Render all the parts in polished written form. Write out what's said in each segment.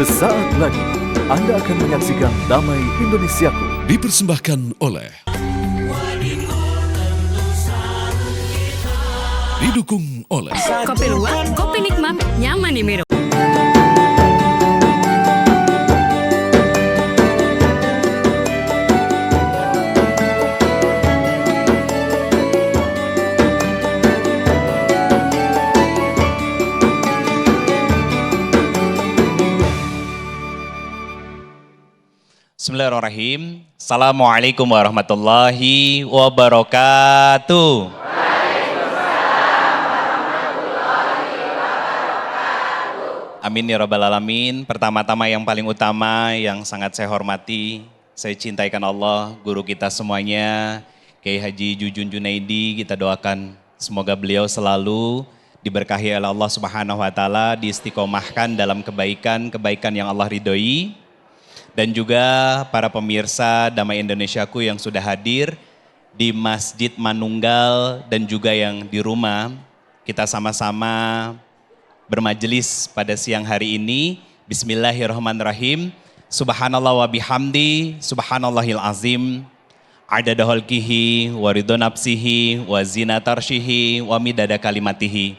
Sesaat lagi Anda akan menyaksikan Damai Indonesiaku. Dipersembahkan oleh didukung oleh Kopi luwak, kopi nikmat, nyaman diminum. Bismillahirrahmanirrahim. Assalamualaikum warahmatullahi wabarakatuh. Amin ya rabbal alamin. Pertama-tama yang paling utama yang sangat saya hormati, saya cintaikan Allah, guru kita semuanya, Kiai Haji Jujun Junaidi, kita doakan semoga beliau selalu diberkahi oleh Allah Subhanahu wa taala, diistiqomahkan dalam kebaikan yang Allah ridhoi. Dan juga para pemirsa Damai Indonesiaku yang sudah hadir di Masjid Manunggal dan juga yang di rumah, kita sama-sama bermajelis pada siang hari ini. Bismillahirrahmanirrahim. Subhanallah wa bihamdi, subhanallahil azim, adada khalqihi wa ridha nafsihi wa zinata arsyihi wa midada kalimatihi.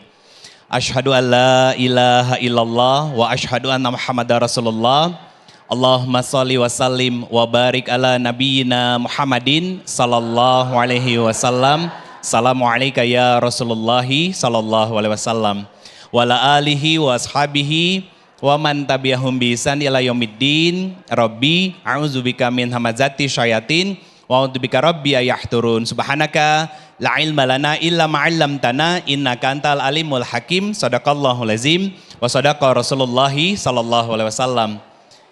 Asyhadu an la ilaha illallah wa asyhadu anna Muhammadar Rasulullah. Allahumma sholli wa sallim wa barik ala nabiyyina Muhammadin sallallahu alaihi wasallam. Assalamu alayka ya Rasulullah sallallahu alaihi wasallam. Wa ala alihi wa ashabihi wa man tabi'ahum bi ihsan ila yaumiddin. Rabbi a'udzubika min hamazati syayatin wa a'udzubika rabbi ayahturun. Subhanaka la ilma lana illa ma 'allamtana innaka antal alimul hakim. Shadaqallahul azim wa shadaqa Rasulullah sallallahu alaihi wasallam.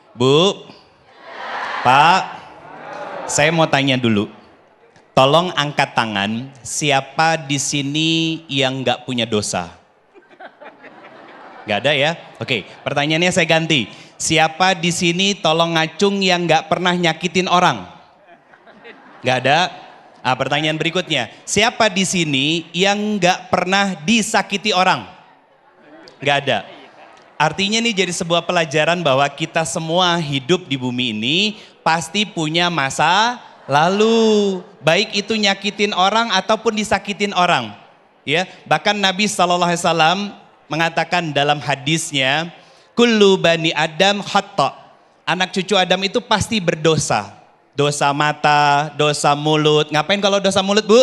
Bu, Pak, saya mau tanya dulu. Tolong angkat tangan, siapa di sini yang nggak punya dosa? Nggak ada ya? Oke, pertanyaannya saya ganti. Siapa di sini tolong ngacung yang nggak pernah nyakitin orang? Nggak ada? Ah, pertanyaan berikutnya. Siapa di sini yang nggak pernah disakiti orang? Nggak ada. Artinya ini jadi sebuah pelajaran bahwa kita semua hidup di bumi ini pasti punya masa lalu. Baik itu nyakitin orang ataupun disakitin orang. Ya, bahkan Nabi SAW mengatakan dalam hadisnya, kullu bani Adam khata. Anak cucu Adam itu pasti berdosa. Dosa mata, dosa mulut. Ngapain kalau dosa mulut, Bu?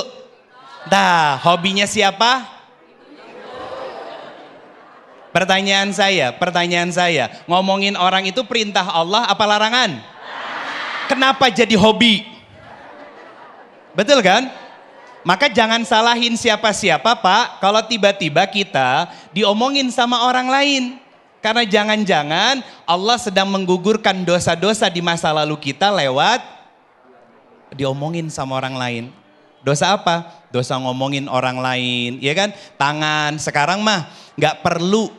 Nah, hobinya siapa? Pertanyaan saya, ngomongin orang itu perintah Allah apa larangan? Kenapa jadi hobi? Betul kan? Maka jangan salahin siapa-siapa, Pak, kalau tiba-tiba kita diomongin sama orang lain. Karena jangan-jangan Allah sedang menggugurkan dosa-dosa di masa lalu kita lewat diomongin sama orang lain. Dosa apa? Dosa ngomongin orang lain, ya kan? Tangan, sekarang mah nggak perlu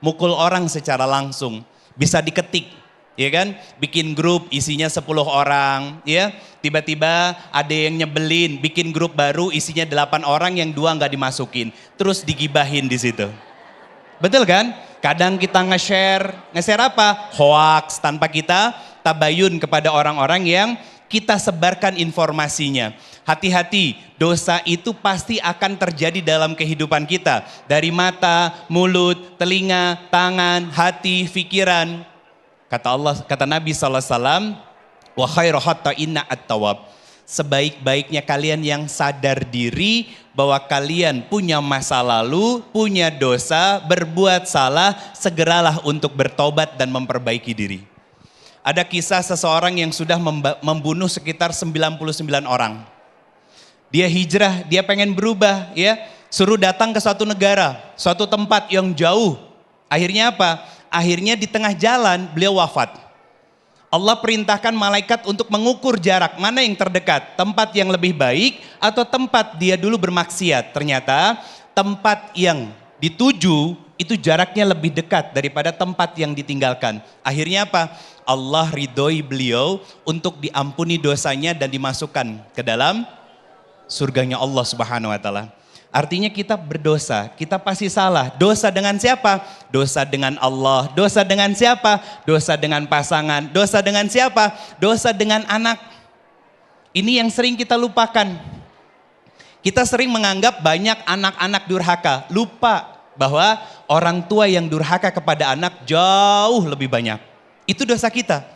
mukul orang secara langsung, bisa diketik, ya kan? Bikin grup isinya 10 orang, ya. Tiba-tiba ada yang nyebelin, bikin grup baru isinya 8 orang yang 2 nggak dimasukin, terus digibahin di situ. Betul kan? Kadang kita nge-share apa? Hoax tanpa kita tabayun kepada orang-orang yang kita sebarkan informasinya. Hati-hati, dosa itu pasti akan terjadi dalam kehidupan kita. Dari mata, mulut, telinga, tangan, hati, pikiran. Kata Nabi SAW, wa khairu hatta inna at-tawab. Sebaik-baiknya kalian yang sadar diri bahwa kalian punya masa lalu, punya dosa, berbuat salah, segeralah untuk bertobat dan memperbaiki diri. Ada kisah seseorang yang sudah membunuh sekitar 99 orang. Dia hijrah, dia pengen berubah, ya. Suruh datang ke suatu negara, suatu tempat yang jauh. Akhirnya apa? Akhirnya di tengah jalan beliau wafat. Allah perintahkan malaikat untuk mengukur jarak mana yang terdekat. Tempat yang lebih baik atau tempat dia dulu bermaksiat. Ternyata tempat yang dituju itu jaraknya lebih dekat daripada tempat yang ditinggalkan. Akhirnya apa? Allah ridhoi beliau untuk diampuni dosanya dan dimasukkan ke dalam surganya Allah Subhanahu wa taala. Artinya kita berdosa, kita pasti salah. Dosa dengan siapa? Dosa dengan Allah. Dosa dengan siapa? Dosa dengan pasangan. Dosa dengan siapa? Dosa dengan anak. Ini yang sering kita lupakan. Kita sering menganggap banyak anak-anak durhaka. Lupa bahwa orang tua yang durhaka kepada anak jauh lebih banyak. Itu dosa kita.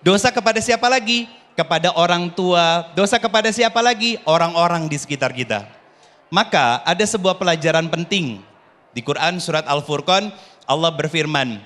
Dosa kepada siapa lagi? Kepada orang tua. Dosa kepada siapa lagi? Orang-orang di sekitar kita. Maka ada sebuah pelajaran penting. Di Quran surat Al-Furqan Allah berfirman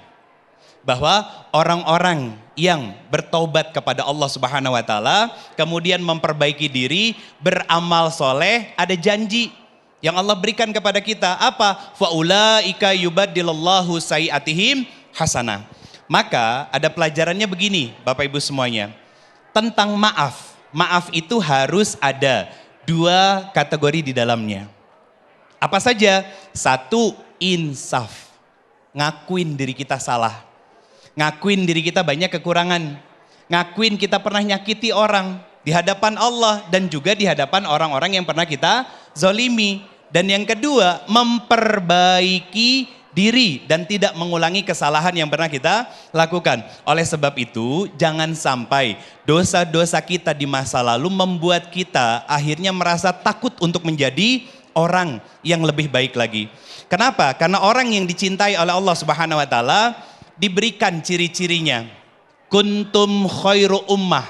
bahwa orang-orang yang bertaubat kepada Allah Subhanahu wa taala, kemudian memperbaiki diri, beramal soleh, ada janji yang Allah berikan kepada kita. Apa? Faulaika yubaddilullahu sayiatihim hasanah. Maka ada pelajarannya begini Bapak Ibu semuanya. Tentang maaf. Maaf itu harus ada 2 kategori di dalamnya. Apa saja? 1, insaf. Ngakuin diri kita salah. Ngakuin diri kita banyak kekurangan. Ngakuin kita pernah nyakiti orang di hadapan Allah dan juga di hadapan orang-orang yang pernah kita zolimi. Dan yang kedua, memperbaiki diri dan tidak mengulangi kesalahan yang pernah kita lakukan. Oleh sebab itu, jangan sampai dosa-dosa kita di masa lalu membuat kita akhirnya merasa takut untuk menjadi orang yang lebih baik lagi. Kenapa? Karena orang yang dicintai oleh Allah Subhanahu wa taala diberikan ciri-cirinya. Kuntum khairu ummah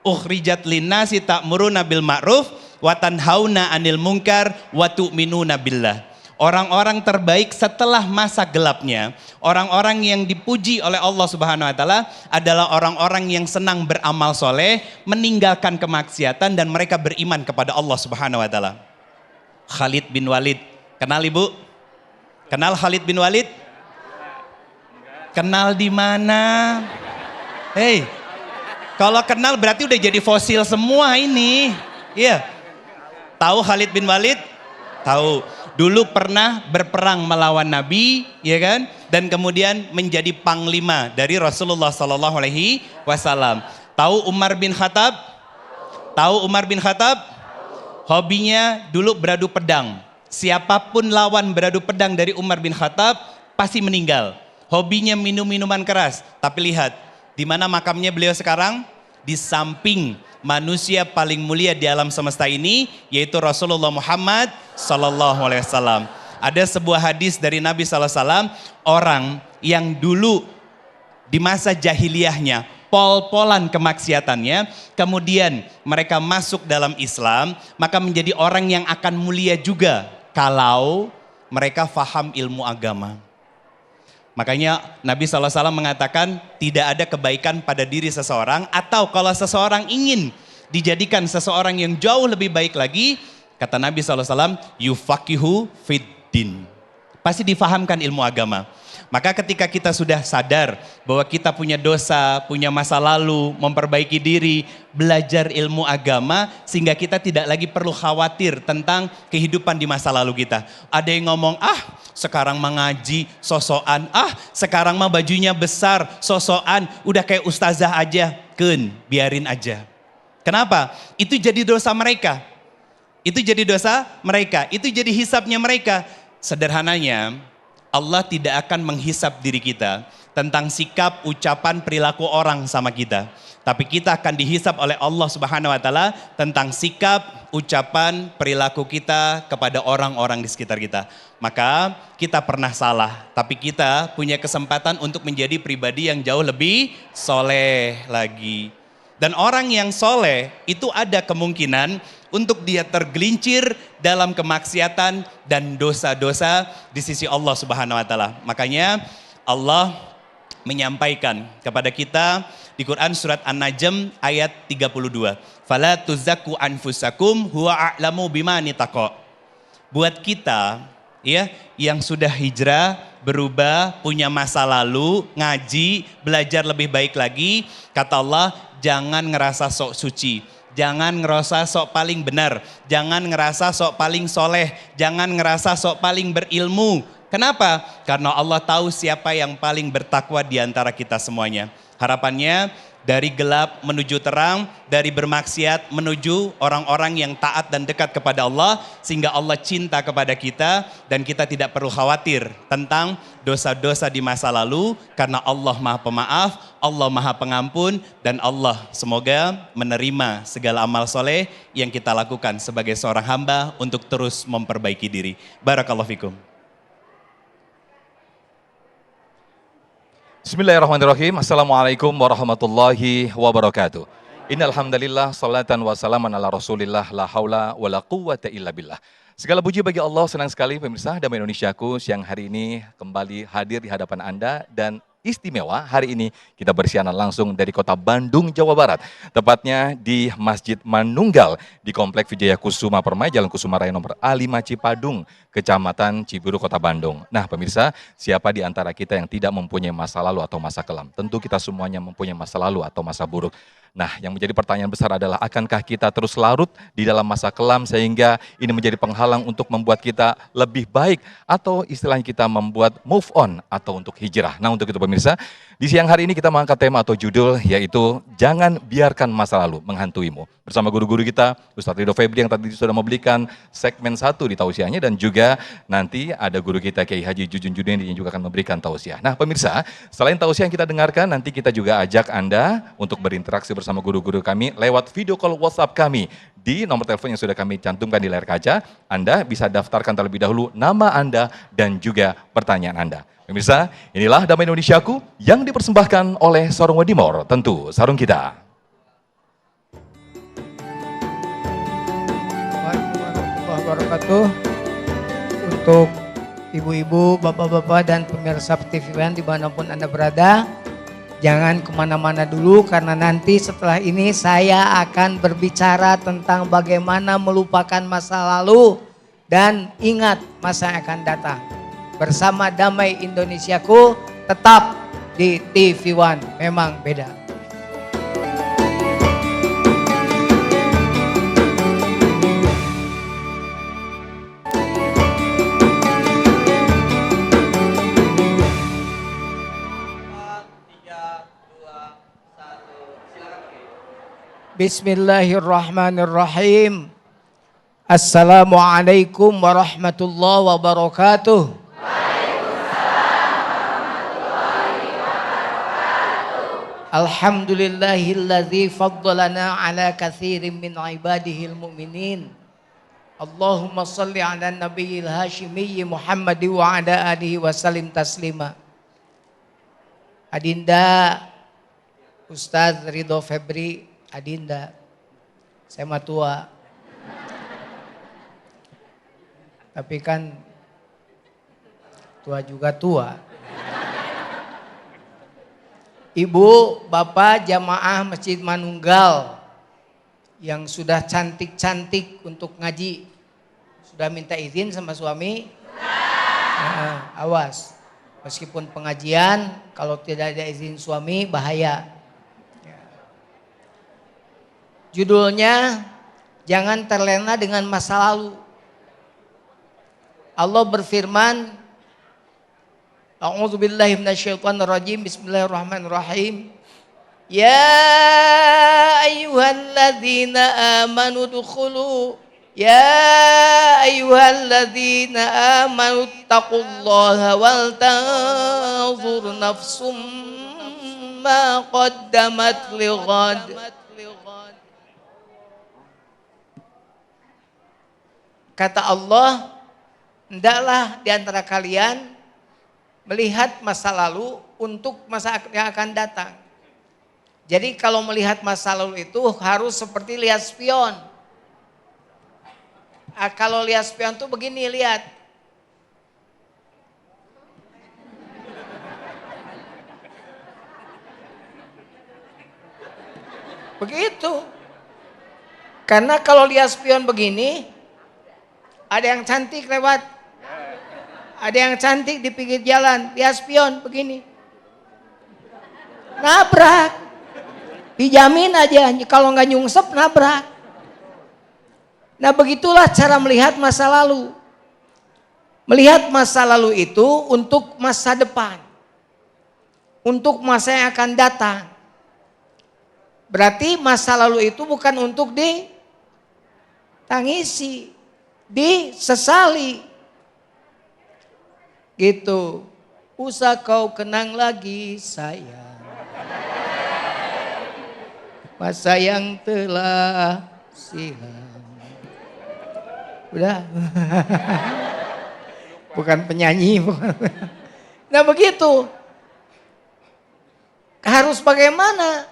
ukhrijat linnasi ta'muruna bil ma'ruf wa tanhauna 'anil munkar wa tu'minuna billah. Orang-orang terbaik setelah masa gelapnya, orang-orang yang dipuji oleh Allah Subhanahu wa taala adalah orang-orang yang senang beramal soleh, meninggalkan kemaksiatan dan mereka beriman kepada Allah Subhanahu wa taala. Khalid bin Walid, kenal Ibu? Kenal Khalid bin Walid? Kenal di mana? Hei, kalau kenal berarti udah jadi fosil semua ini. Iya. Tahu Khalid bin Walid? Tahu. Dulu pernah berperang melawan Nabi, ya kan? Dan kemudian menjadi panglima dari Rasulullah Sallallahu Alaihi Wasallam. Tahu Umar bin Khattab? Tahu Umar bin Khattab? Hobinya dulu beradu pedang. Siapapun lawan beradu pedang dari Umar bin Khattab pasti meninggal. Hobinya minum minuman keras. Tapi lihat, di mana makamnya beliau sekarang? Di samping manusia paling mulia di alam semesta ini, yaitu Rasulullah Muhammad Sallallahu Alaihi Wasallam. Ada sebuah hadis dari Nabi Sallallahu Alaihi Wasallam, orang yang dulu di masa jahiliyahnya pol-polan kemaksiatannya, kemudian mereka masuk dalam Islam, maka menjadi orang yang akan mulia juga kalau mereka faham ilmu agama. Makanya Nabi SAW mengatakan tidak ada kebaikan pada diri seseorang, atau kalau seseorang ingin dijadikan seseorang yang jauh lebih baik lagi, kata Nabi SAW, yufaqihu fiddin. Pasti difahamkan ilmu agama. Maka ketika kita sudah sadar bahwa kita punya dosa, punya masa lalu, memperbaiki diri, belajar ilmu agama, sehingga kita tidak lagi perlu khawatir tentang kehidupan di masa lalu kita. Ada yang ngomong, sekarang mengaji sosokan, sekarang mah bajunya besar, sosokan, udah kayak ustazah aja, biarin aja. Kenapa? Itu jadi dosa mereka. Itu jadi dosa mereka, itu jadi hisabnya mereka. Sederhananya, Allah tidak akan menghisap diri kita tentang sikap, ucapan, perilaku orang sama kita. Tapi kita akan dihisap oleh Allah Subhanahu wa taala tentang sikap, ucapan, perilaku kita kepada orang-orang di sekitar kita. Maka kita pernah salah, tapi kita punya kesempatan untuk menjadi pribadi yang jauh lebih soleh lagi. Dan orang yang soleh itu ada kemungkinan untuk dia tergelincir dalam kemaksiatan dan dosa-dosa di sisi Allah Subhanahu wa taala. Makanya Allah menyampaikan kepada kita di Quran surat An-Najm ayat 32. Fala tuzakku anfusakum huwa a'lamu bimani taqa. Buat kita ya yang sudah hijrah, berubah, punya masa lalu, ngaji, belajar lebih baik lagi, kata Allah, jangan ngerasa sok suci. Jangan ngerasa sok paling benar, jangan ngerasa sok paling soleh, jangan ngerasa sok paling berilmu. Kenapa? Karena Allah tahu siapa yang paling bertakwa di antara kita semuanya. Harapannya dari gelap menuju terang, dari bermaksiat menuju orang-orang yang taat dan dekat kepada Allah, sehingga Allah cinta kepada kita dan kita tidak perlu khawatir tentang dosa-dosa di masa lalu, karena Allah Maha Pemaaf, Allah Maha Pengampun, dan Allah semoga menerima segala amal soleh yang kita lakukan sebagai seorang hamba untuk terus memperbaiki diri. Barakallahu fikum. Bismillahirrahmanirrahim. Assalamualaikum warahmatullahi wabarakatuh. Innal hamdalillah salatan wa salaman ala Rasulillah la haula wala quwwata illa billah. Segala puji bagi Allah, senang sekali pemirsa Damai Indonesiaku siang hari ini kembali hadir di hadapan Anda, dan istimewa hari ini kita bersiaran langsung dari kota Bandung, Jawa Barat. Tepatnya di Masjid Manunggal di Komplek Wijaya Kusuma Permai, Jalan Kusuma Raya nomor A5 Cipadung, Kecamatan Cibiru, Kota Bandung. Nah pemirsa, siapa di antara kita yang tidak mempunyai masa lalu atau masa kelam? Tentu kita semuanya mempunyai masa lalu atau masa buruk. Nah yang menjadi pertanyaan besar adalah, akankah kita terus larut di dalam masa kelam sehingga ini menjadi penghalang untuk membuat kita lebih baik, atau istilahnya kita membuat move on atau untuk hijrah? Nah untuk itu pemirsa, di siang hari ini kita mengangkat tema atau judul yaitu jangan biarkan masa lalu menghantuimu. Bersama guru-guru kita, Ustadz Ridho Febri yang tadi sudah memberikan segmen 1 di tausiahnya, dan juga nanti ada guru kita Kiai Haji Jujun Junaidi yang juga akan memberikan tausiah. Nah pemirsa, selain tausiah yang kita dengarkan, nanti kita juga ajak Anda untuk berinteraksi bersama guru-guru kami lewat video call WhatsApp kami di nomor telepon yang sudah kami cantumkan di layar kaca. Anda bisa daftarkan terlebih dahulu nama Anda dan juga pertanyaan Anda. Pemirsa, inilah Damai Indonesiaku yang dipersembahkan oleh Sarung Wadimor, tentu sarung kita. Warahmatullahi wabarakatuh. Untuk ibu-ibu, bapak-bapak, dan pemirsa TV One dimanapun Anda berada, jangan kemana-mana dulu, karena nanti setelah ini saya akan berbicara tentang bagaimana melupakan masa lalu dan ingat masa yang akan datang. Bersama Damai Indonesiaku, tetap di TV One, memang beda. Bismillahirrahmanirrahim. Assalamualaikum warahmatullahi wabarakatuh. Alhamdulillahilladzi faddalana ala katsirin min ibadihil mu'minin. Allahumma salli ala nabiyil hashimiyyi Muhammad wa ala alihi wa sallim taslima. Adinda Ustadz Ridho Febri, Adinda, saya mah tua. Tapi kan tua juga tua. Ibu, bapak, jamaah Masjid Manunggal yang sudah cantik-cantik untuk ngaji, sudah minta izin sama suami? Nah, awas, meskipun pengajian kalau tidak ada izin suami bahaya. Judulnya, jangan terlena dengan masa lalu. Allah berfirman, A'udzubillahi minasyaitonirrajim. Bismillahirrahmanirrahim. Ya ayyuhalladzina amanu dukhulu taqullaha wal tanzur nafsum ma qaddamat lighad. Kata Allah, hendaklah di antara kalian melihat masa lalu untuk masa yang akan datang. Jadi kalau melihat masa lalu itu harus seperti lihat spion. Kalau lihat spion tuh begini, lihat. Begitu. Karena kalau lihat spion begini, ada yang cantik lewat. Ada yang cantik di pinggir jalan, lihat spion begini. Nabrak. Dijamin aja kalau nggak nyungsep nabrak. Nah begitulah cara melihat masa lalu. Melihat masa lalu itu untuk masa depan. Untuk masa yang akan datang. Berarti masa lalu itu bukan untuk ditangisi, disesali. Gitu. Usah kau kenang lagi sayang, masa yang telah silam. Udah. Bukan penyanyi. Nah begitu. Harus bagaimana?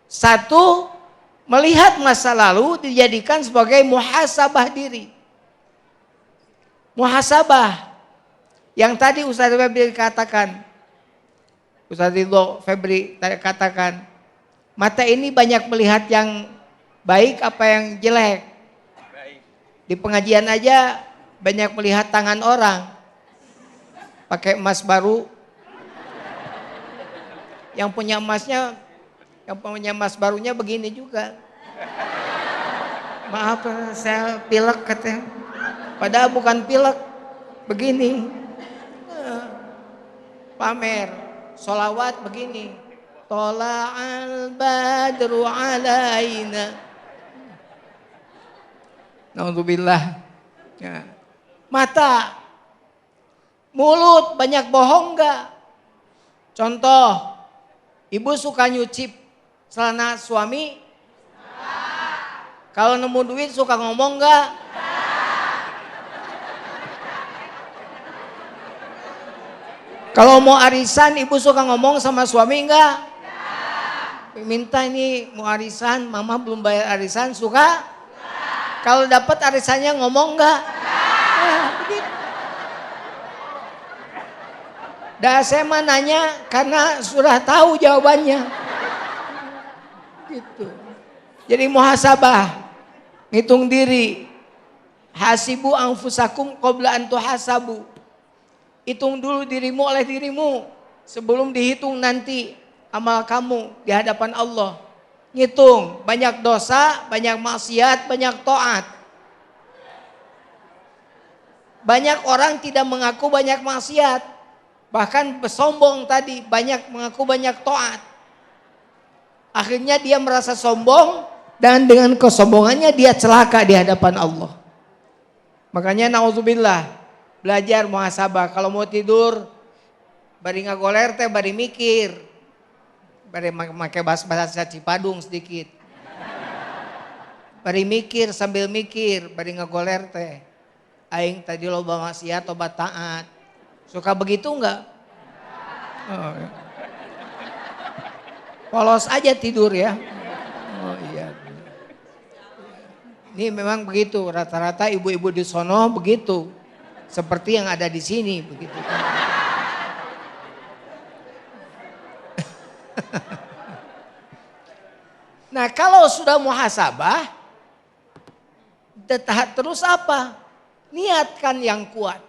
Satu, melihat masa lalu dijadikan sebagai muhasabah diri. Muhasabah. Yang tadi Ustaz Febri katakan. Ustaz Ridho Febri tadi katakan. Mata ini banyak melihat yang baik apa yang jelek. Di pengajian aja banyak melihat tangan orang. Pakai emas baru. Yang punya emas barunya begini juga. Maaf saya pilek katanya. Padahal bukan pilek. Begini. Pamer. Sholawat begini. Tola'al badru alaina. Naudzubillah. Ya. Mata. Mulut banyak bohong enggak? Contoh. Ibu suka nyuci celana suami? Kalau nemu duit suka ngomong enggak? Kalau mau arisan ibu suka ngomong sama suami enggak? Minta ini mau arisan, mama belum bayar arisan, suka? Kalau dapat arisannya ngomong enggak? Begitu. Dah saya mah nanya karena sudah tahu jawabannya. Gitu. Jadi muhasabah, ngitung diri. Hasibu anfusakum qabla an tuhasabu. Hitung dulu dirimu oleh dirimu sebelum dihitung nanti amal kamu di hadapan Allah. Ngitung banyak dosa, banyak maksiat, banyak taat. Banyak orang tidak mengaku banyak maksiat. Bahkan bersombong tadi, banyak mengaku banyak taat. Akhirnya dia merasa sombong dan dengan kesombongannya dia celaka di hadapan Allah. Makanya naudzubillah, belajar muhasabah. Kalau mau tidur, bari ngagoler teh, bari mikir. Bari make bahasa Cipadung sedikit. Bari mikir sambil mikir, bari ngagoler teh. Aing tadi loba maksiat tobat taat. Suka begitu enggak? Oh, ya. Polos aja tidur ya. Oh iya. Ini memang begitu, rata-rata ibu-ibu di sono begitu. Seperti yang ada di sini begitu. Nah, kalau sudah muhasabah, terus apa? Niatkan yang kuat.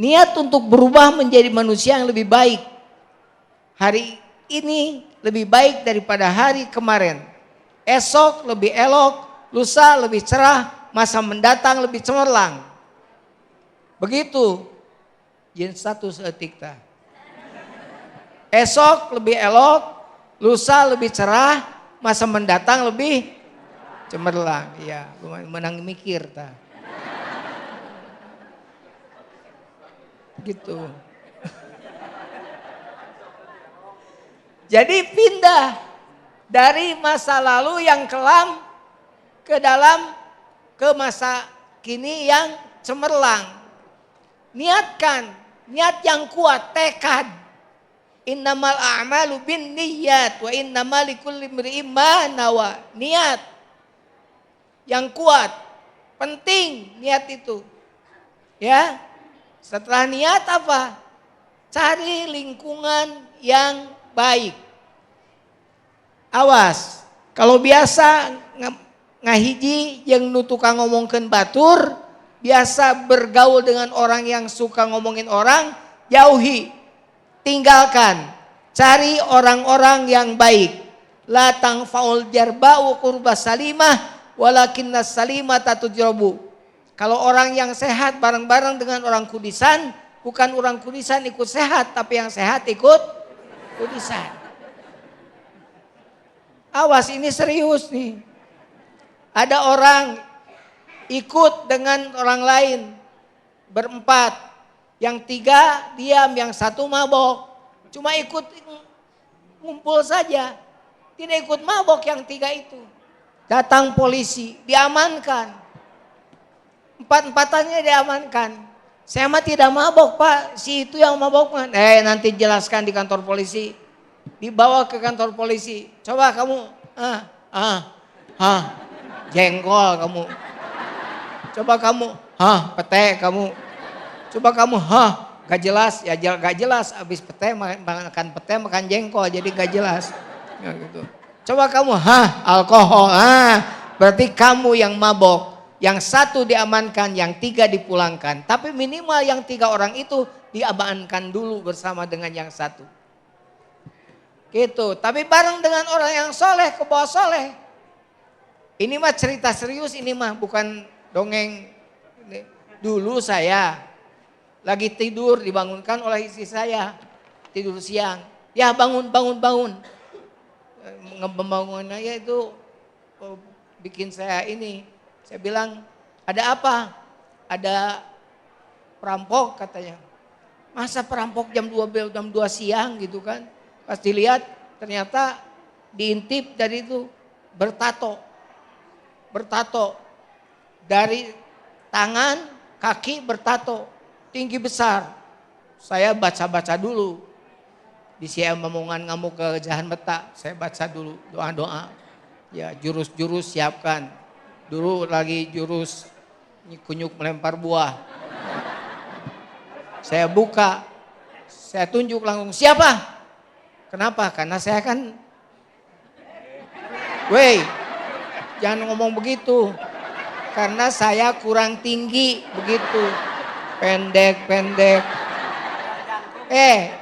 Niat untuk berubah menjadi manusia yang lebih baik. Hari ini lebih baik daripada hari kemarin. Esok lebih elok, lusa lebih cerah, masa mendatang lebih cemerlang. Begitu. Jen satu seetik tah. Esok lebih elok, lusa lebih cerah, masa mendatang lebih cemerlang. Iya, menang mikir tah. Gitu. Jadi pindah dari masa lalu yang kelam ke masa kini yang cemerlang. Niatkan, niat yang kuat, tekad. Innamal a'malu bin niyyat wa innamal likulli imri'in ma nawa. Niat yang kuat, penting niat itu. Ya. Setelah niat apa? Cari lingkungan yang baik. Awas, kalau biasa ngahiji yang nu tukang ngomongkeun batur, biasa bergaul dengan orang yang suka ngomongin orang, jauhi, tinggalkan. Cari orang-orang yang baik. La tangfaul jarba wa qurba salimah walakinnas salimata tujrabu. Kalau orang yang sehat bareng-bareng dengan orang kudisan, bukan orang kudisan ikut sehat, tapi yang sehat ikut kudisan. Awas ini serius nih. Ada orang ikut dengan orang lain berempat. Yang 3 diam, yang 1 mabok. Cuma ikut ngumpul saja. Tidak ikut mabok yang 3 itu. Datang polisi, diamankan. 4-4-nya diamankan. Saya mah tidak mabok Pak, si itu yang mabok. Nanti jelaskan di kantor polisi. Dibawa ke kantor polisi. Coba kamu, jengkol kamu. Coba kamu, pete kamu. Coba kamu, gak jelas. Ya gak jelas, habis pete makan jengkol jadi gak jelas. Ya, gitu. Coba kamu, alkohol. Berarti kamu yang mabok. Yang 1 diamankan, yang 3 dipulangkan. Tapi minimal yang 3 orang itu diamankan dulu bersama dengan yang 1. Gitu. Tapi bareng dengan orang yang soleh, ke bawah soleh. Ini mah cerita serius, ini mah bukan dongeng. Dulu saya lagi tidur dibangunkan oleh istri saya. Tidur siang. Ya bangun. Ngebangunnya itu bikin saya ini. Saya bilang, ada apa? Ada perampok katanya. Masa perampok jam 2 siang gitu kan. Pas dilihat ternyata diintip dari itu bertato. Dari tangan, kaki bertato. Tinggi besar. Saya baca-baca dulu. Di siang omongan ngamuk ke jahan beta. Saya baca dulu doa-doa. Ya jurus-jurus siapkan. Dulu lagi jurus kunyuk melempar buah. Saya buka, saya tunjuk langsung, siapa? Kenapa? Karena saya kan, jangan ngomong begitu. Karena saya kurang tinggi, begitu. Pendek.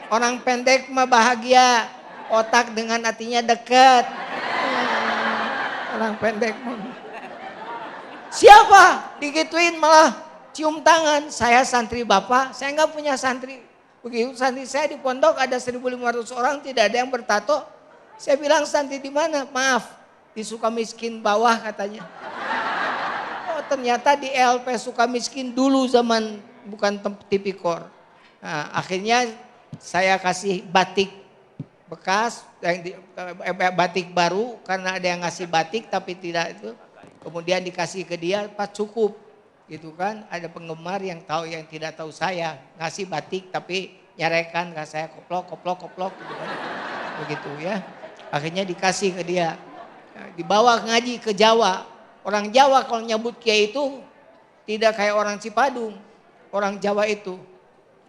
Orang pendek mah bahagia, otak dengan hatinya dekat. Orang pendek mah. Siapa? Digituin malah cium tangan. Saya santri Bapak, saya nggak punya santri. Begitu santri saya di pondok ada 1.500 orang, tidak ada yang bertato. Saya bilang santri di mana? Maaf, di Sukamiskin bawah katanya. Oh ternyata di LP Sukamiskin dulu zaman bukan tipikor. Nah, akhirnya saya kasih batik bekas, batik baru karena ada yang ngasih batik tapi tidak itu. Kemudian dikasih ke dia, pas cukup gitu kan. Ada penggemar yang tahu yang tidak tahu saya. Ngasih batik tapi nyarekan ke saya koplok gitu kan. Begitu ya. Akhirnya dikasih ke dia. Dibawa ngaji ke Jawa. Orang Jawa kalau nyebut kiai itu tidak kayak orang Cipadung. Orang Jawa itu.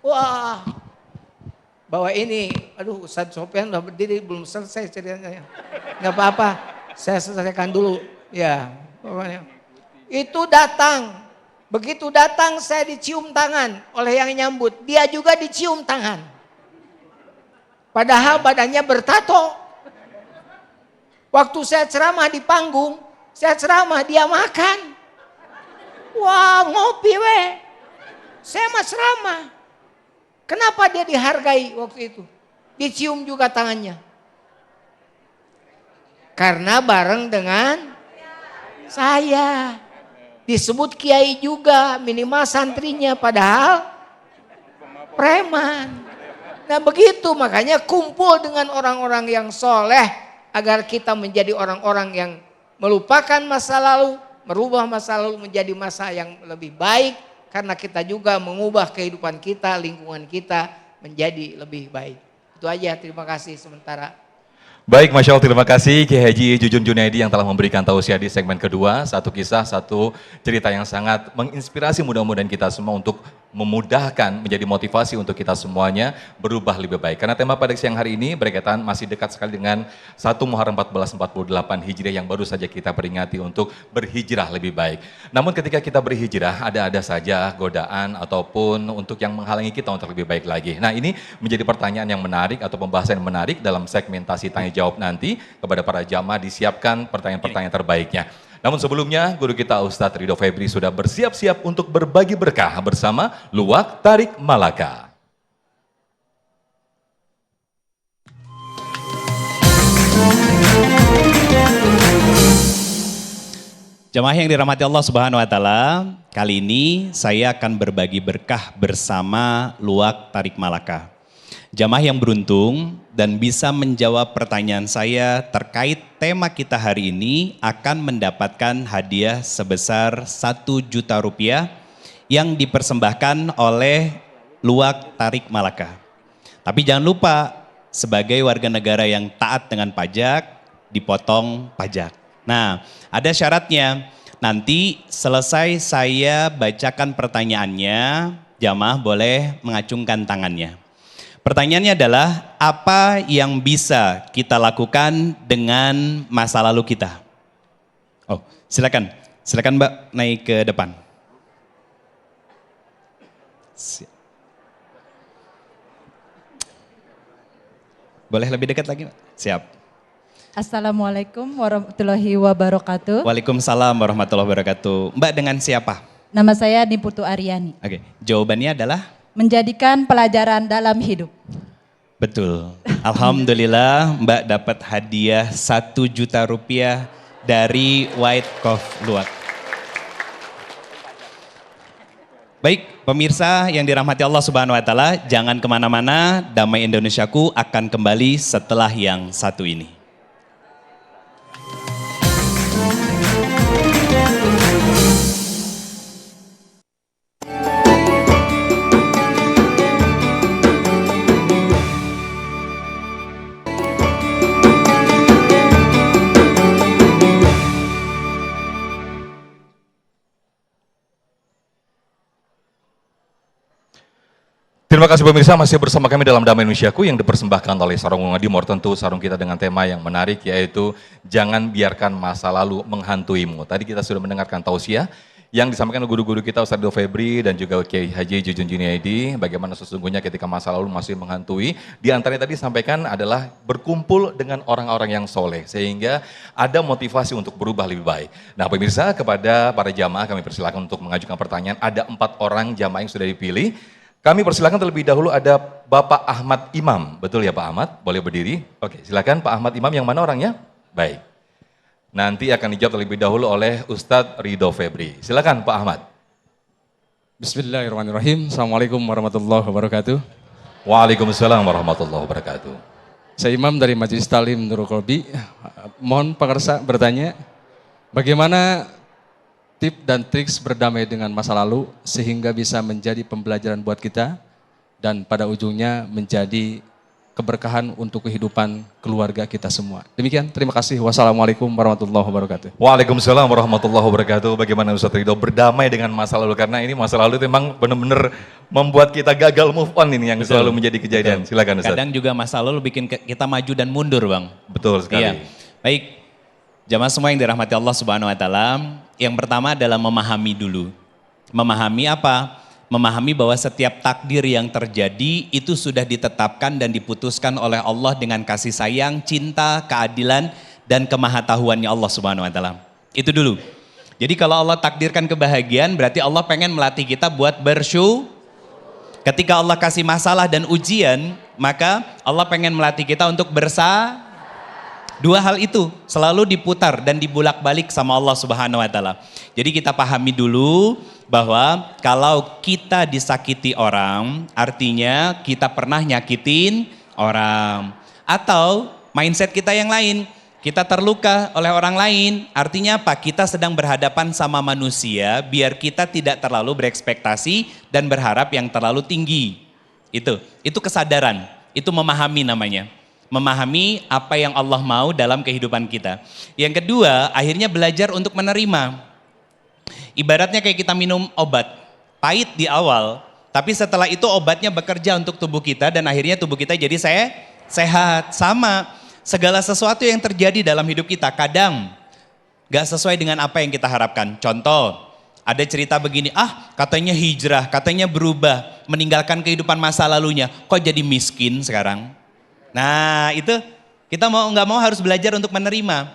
Wah. Bawa ini. Aduh Ustadz Sofyan udah berdiri belum selesai ceritanya. Gak apa-apa. Saya selesaikan dulu. Ya. Itu datang. Begitu datang saya dicium tangan oleh yang nyambut. Dia juga dicium tangan. Padahal badannya bertato. Waktu saya ceramah di panggung. Saya ceramah dia makan. Wah ngopi weh. Saya mah ceramah. Kenapa dia dihargai waktu itu? Dicium juga tangannya. Karena bareng dengan saya. Disebut kiai juga, minimal santrinya, padahal preman. Nah begitu makanya kumpul dengan orang-orang yang soleh agar kita menjadi orang-orang yang melupakan masa lalu, merubah masa lalu menjadi masa yang lebih baik karena kita juga mengubah kehidupan kita, lingkungan kita menjadi lebih baik. Itu aja, terima kasih sementara. Baik, Masya Allah, terima kasih Kiai Haji Jujun Junaidi yang telah memberikan tausiah di segmen kedua. Satu kisah, satu cerita yang sangat menginspirasi mudah-mudahan kita semua untuk memudahkan, menjadi motivasi untuk kita semuanya berubah lebih baik. Karena tema pada siang hari ini berkaitan masih dekat sekali dengan 1 Muharram 1448 Hijriah yang baru saja kita peringati untuk berhijrah lebih baik. Namun ketika kita berhijrah ada saja godaan ataupun untuk yang menghalangi kita untuk lebih baik lagi. Nah ini menjadi pertanyaan yang menarik atau pembahasan yang menarik dalam segmentasi tanya jawab nanti kepada para jamaah disiapkan pertanyaan-pertanyaan terbaiknya. Namun sebelumnya guru kita Ustadz Ridho Febri sudah bersiap-siap untuk berbagi berkah bersama Luwak Tarik Malaka. Jamaah yang dirahmati Allah Subhanahu wa taala, kali ini saya akan berbagi berkah bersama Luwak Tarik Malaka. Jamaah yang beruntung dan bisa menjawab pertanyaan saya terkait tema kita hari ini akan mendapatkan hadiah sebesar 1 juta rupiah yang dipersembahkan oleh Luwak Tarik Malaka. Tapi jangan lupa, sebagai warga negara yang taat dengan pajak, dipotong pajak. Nah, ada syaratnya. Nanti selesai saya bacakan pertanyaannya, jamaah boleh mengacungkan tangannya. Pertanyaannya adalah, apa yang bisa kita lakukan dengan masa lalu kita? Oh, silakan Mbak naik ke depan. Boleh lebih dekat lagi, Mbak? Siap. Assalamualaikum warahmatullahi wabarakatuh. Waalaikumsalam warahmatullahi wabarakatuh. Mbak dengan siapa? Nama saya Niputu Aryani. Oke, jawabannya adalah? Menjadikan pelajaran dalam hidup. Betul. Alhamdulillah Mbak dapat hadiah 1 juta rupiah dari White Cove Luwak. Baik, pemirsa yang dirahmati Allah Subhanahu wa taala, jangan kemana-mana, Damai Indonesiaku akan kembali setelah yang satu ini. Terima kasih pemirsa, masih bersama kami dalam Damai Indonesiaku yang dipersembahkan oleh Sarung Ngadimor. Tentu sarung kita dengan tema yang menarik, yaitu jangan biarkan masa lalu menghantuimu. Tadi kita sudah mendengarkan tausiah yang disampaikan oleh guru-guru kita Ustaz Ridho Febri dan juga Kiai Haji Jujun Junaidi, bagaimana sesungguhnya ketika masa lalu masih menghantui. Di antaranya tadi disampaikan adalah berkumpul dengan orang-orang yang soleh, sehingga ada motivasi untuk berubah lebih baik. Nah pemirsa, kepada para jamaah kami persilakan untuk mengajukan pertanyaan. Ada 4 orang jamaah yang sudah dipilih. Kami persilakan terlebih dahulu ada Bapak Ahmad Imam. Betul ya Pak Ahmad? Boleh berdiri? Oke, silakan Pak Ahmad Imam, yang mana orangnya? Baik. Nanti akan dijawab terlebih dahulu oleh Ustadz Ridho Febri. Silakan Pak Ahmad. Bismillahirrahmanirrahim. Assalamualaikum warahmatullahi wabarakatuh. Waalaikumsalam warahmatullahi wabarakatuh. Saya Imam dari Majelis Talim Nurul Qalbi. Mohon pemirsa bertanya, bagaimana tip dan triks berdamai dengan masa lalu sehingga bisa menjadi pembelajaran buat kita dan pada ujungnya menjadi keberkahan untuk kehidupan keluarga kita semua. Demikian, terima kasih. Wassalamualaikum warahmatullahi wabarakatuh. Waalaikumsalam warahmatullahi wabarakatuh. Bagaimana Ustadz Ridho berdamai dengan masa lalu, karena ini masa lalu itu memang benar-benar membuat kita gagal move on ini yang selalu menjadi kejadian. Silakan Ustadz. Kadang juga masa lalu bikin kita maju dan mundur, Bang. Betul sekali. Iya. Baik, jamaah semua yang dirahmati Allah Subhanahu wa taala, yang pertama adalah memahami dulu. Memahami apa? Memahami bahwa setiap takdir yang terjadi itu sudah ditetapkan dan diputuskan oleh Allah dengan kasih sayang, cinta, keadilan, dan kemahatauannya Allah Subhanahu wa taala. Itu dulu. Jadi kalau Allah takdirkan kebahagiaan, berarti Allah pengen melatih kita buat bersyukur. Ketika Allah kasih masalah dan ujian, maka Allah pengen melatih kita untuk bersabar. Dua hal itu selalu diputar dan dibulak-balik sama Allah Subhanahu wa taala. Jadi kita pahami dulu bahwa kalau kita disakiti orang, artinya kita pernah nyakitin orang. Atau mindset kita yang lain, kita terluka oleh orang lain, artinya apa? Kita sedang berhadapan sama manusia, biar kita tidak terlalu berekspektasi dan berharap yang terlalu tinggi. Itu kesadaran, itu memahami namanya. Memahami apa yang Allah mau dalam kehidupan kita. Yang kedua, akhirnya belajar untuk menerima. Ibaratnya kayak kita minum obat, pahit di awal, tapi setelah itu obatnya bekerja untuk tubuh kita dan akhirnya tubuh kita jadi sehat. Sama, segala sesuatu yang terjadi dalam hidup kita kadang gak sesuai dengan apa yang kita harapkan. Contoh, ada cerita begini, katanya hijrah, katanya berubah, meninggalkan kehidupan masa lalunya, kok jadi miskin sekarang? Nah itu kita mau nggak mau harus belajar untuk menerima.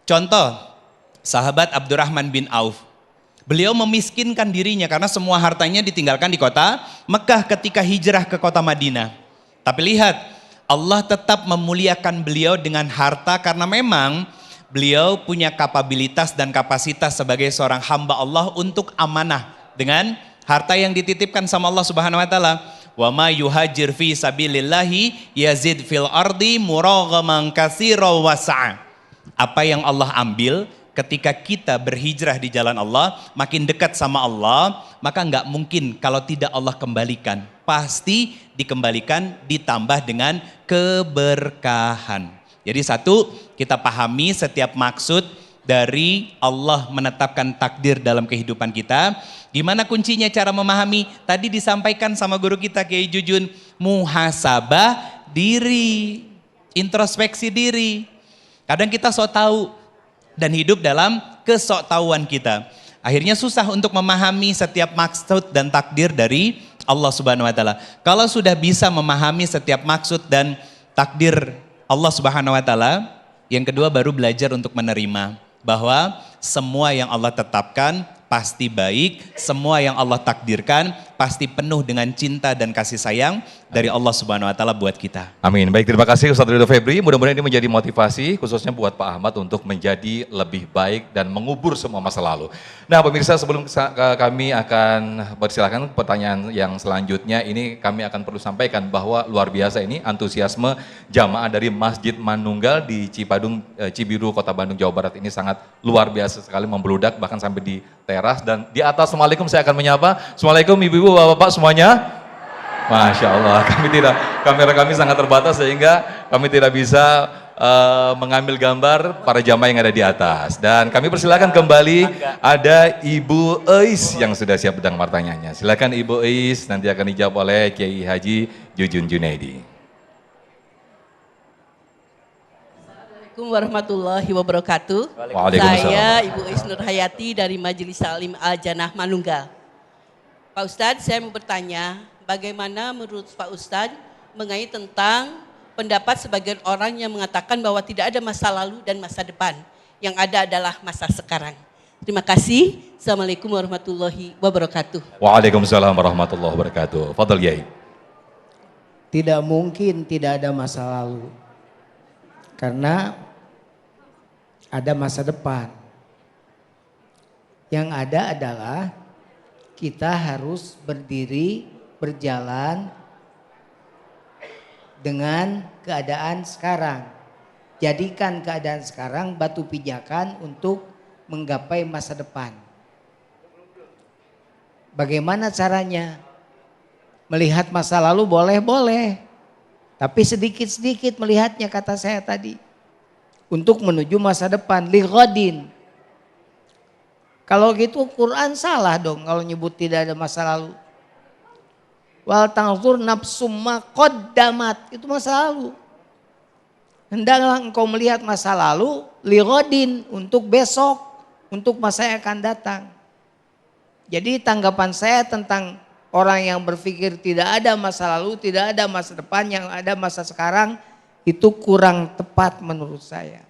Contoh, sahabat Abdurrahman bin Auf. Beliau memiskinkan dirinya karena semua hartanya ditinggalkan di kota Mekah ketika hijrah ke kota Madinah. Tapi lihat, Allah tetap memuliakan beliau dengan harta karena memang beliau punya kapabilitas dan kapasitas sebagai seorang hamba Allah untuk amanah dengan harta yang dititipkan sama Allah Subhanahu wa taala. Wa ma yuhajir fi sabilillahi yazid fil ardi muraghaman katsira wasa'a. Apa yang Allah ambil ketika kita berhijrah di jalan Allah, makin dekat sama Allah, maka nggak mungkin kalau tidak Allah kembalikan. Pasti dikembalikan ditambah dengan keberkahan. Jadi satu, kita pahami setiap maksud dari Allah menetapkan takdir dalam kehidupan kita. Gimana kuncinya cara memahami? Tadi disampaikan sama guru kita Kiai Jujun, muhasabah diri, introspeksi diri. Kadang kita sok tahu dan hidup dalam kesoktahuan kita. Akhirnya susah untuk memahami setiap maksud dan takdir dari Allah Subhanahu wa taala. Kalau sudah bisa memahami setiap maksud dan takdir Allah Subhanahu wa taala, yang kedua baru belajar untuk menerima bahwa semua yang Allah tetapkan pasti baik, semua yang Allah takdirkan pasti penuh dengan cinta dan kasih sayang dari Allah Subhanahu wa taala buat kita. Amin. Baik, terima kasih Ustaz Ridho Febri. Mudah-mudahan ini menjadi motivasi khususnya buat Pak Ahmad untuk menjadi lebih baik dan mengubur semua masa lalu. Nah, pemirsa, sebelum kami akan persilakan pertanyaan yang selanjutnya, ini kami akan perlu sampaikan bahwa luar biasa ini antusiasme jamaah dari Masjid Manunggal di Cibiru, Kota Bandung, Jawa Barat ini sangat luar biasa sekali, membludak bahkan sampai di teras dan di atas. Assalamualaikum, saya akan menyapa. Assalamualaikum ibu-ibu, bapak-bapak semuanya. Masya Allah, kamera kami sangat terbatas sehingga kami tidak bisa mengambil gambar para jamaah yang ada di atas. Dan kami persilakan kembali ada Ibu Eis yang sudah siap dengan pertanyaannya. Silakan Ibu Eis, nanti akan dijawab oleh Kiai Haji Jujun Junaidi. Assalamualaikum warahmatullahi wabarakatuh. Waalaikumsalam. Saya Ibu Eis Nurhayati dari Majelis Salim Al-Janah Manunggal. Pak Ustadz, saya mau bertanya, bagaimana menurut Pak Ustadz mengenai tentang pendapat sebagian orang yang mengatakan bahwa tidak ada masa lalu dan masa depan, yang ada adalah masa sekarang. Terima kasih. Assalamualaikum warahmatullahi wabarakatuh. Waalaikumsalam warahmatullahi wabarakatuh. Fadal Yai. Tidak mungkin tidak ada masa lalu. Karena ada masa depan. Yang ada adalah kita harus berdiri, berjalan dengan keadaan sekarang. Jadikan keadaan sekarang batu pijakan untuk menggapai masa depan. Bagaimana caranya? Melihat masa lalu boleh-boleh. Tapi sedikit-sedikit melihatnya, kata saya tadi. Untuk menuju masa depan. Lighadin. Kalau gitu Quran salah dong kalau nyebut tidak ada masa lalu. Wal tanzur nafsum ma qaddamat, itu masa lalu. Hendaklah engkau melihat masa lalu lighadin, untuk besok, untuk masa yang akan datang. Jadi tanggapan saya tentang orang yang berpikir tidak ada masa lalu, tidak ada masa depan, yang ada masa sekarang, itu kurang tepat menurut saya.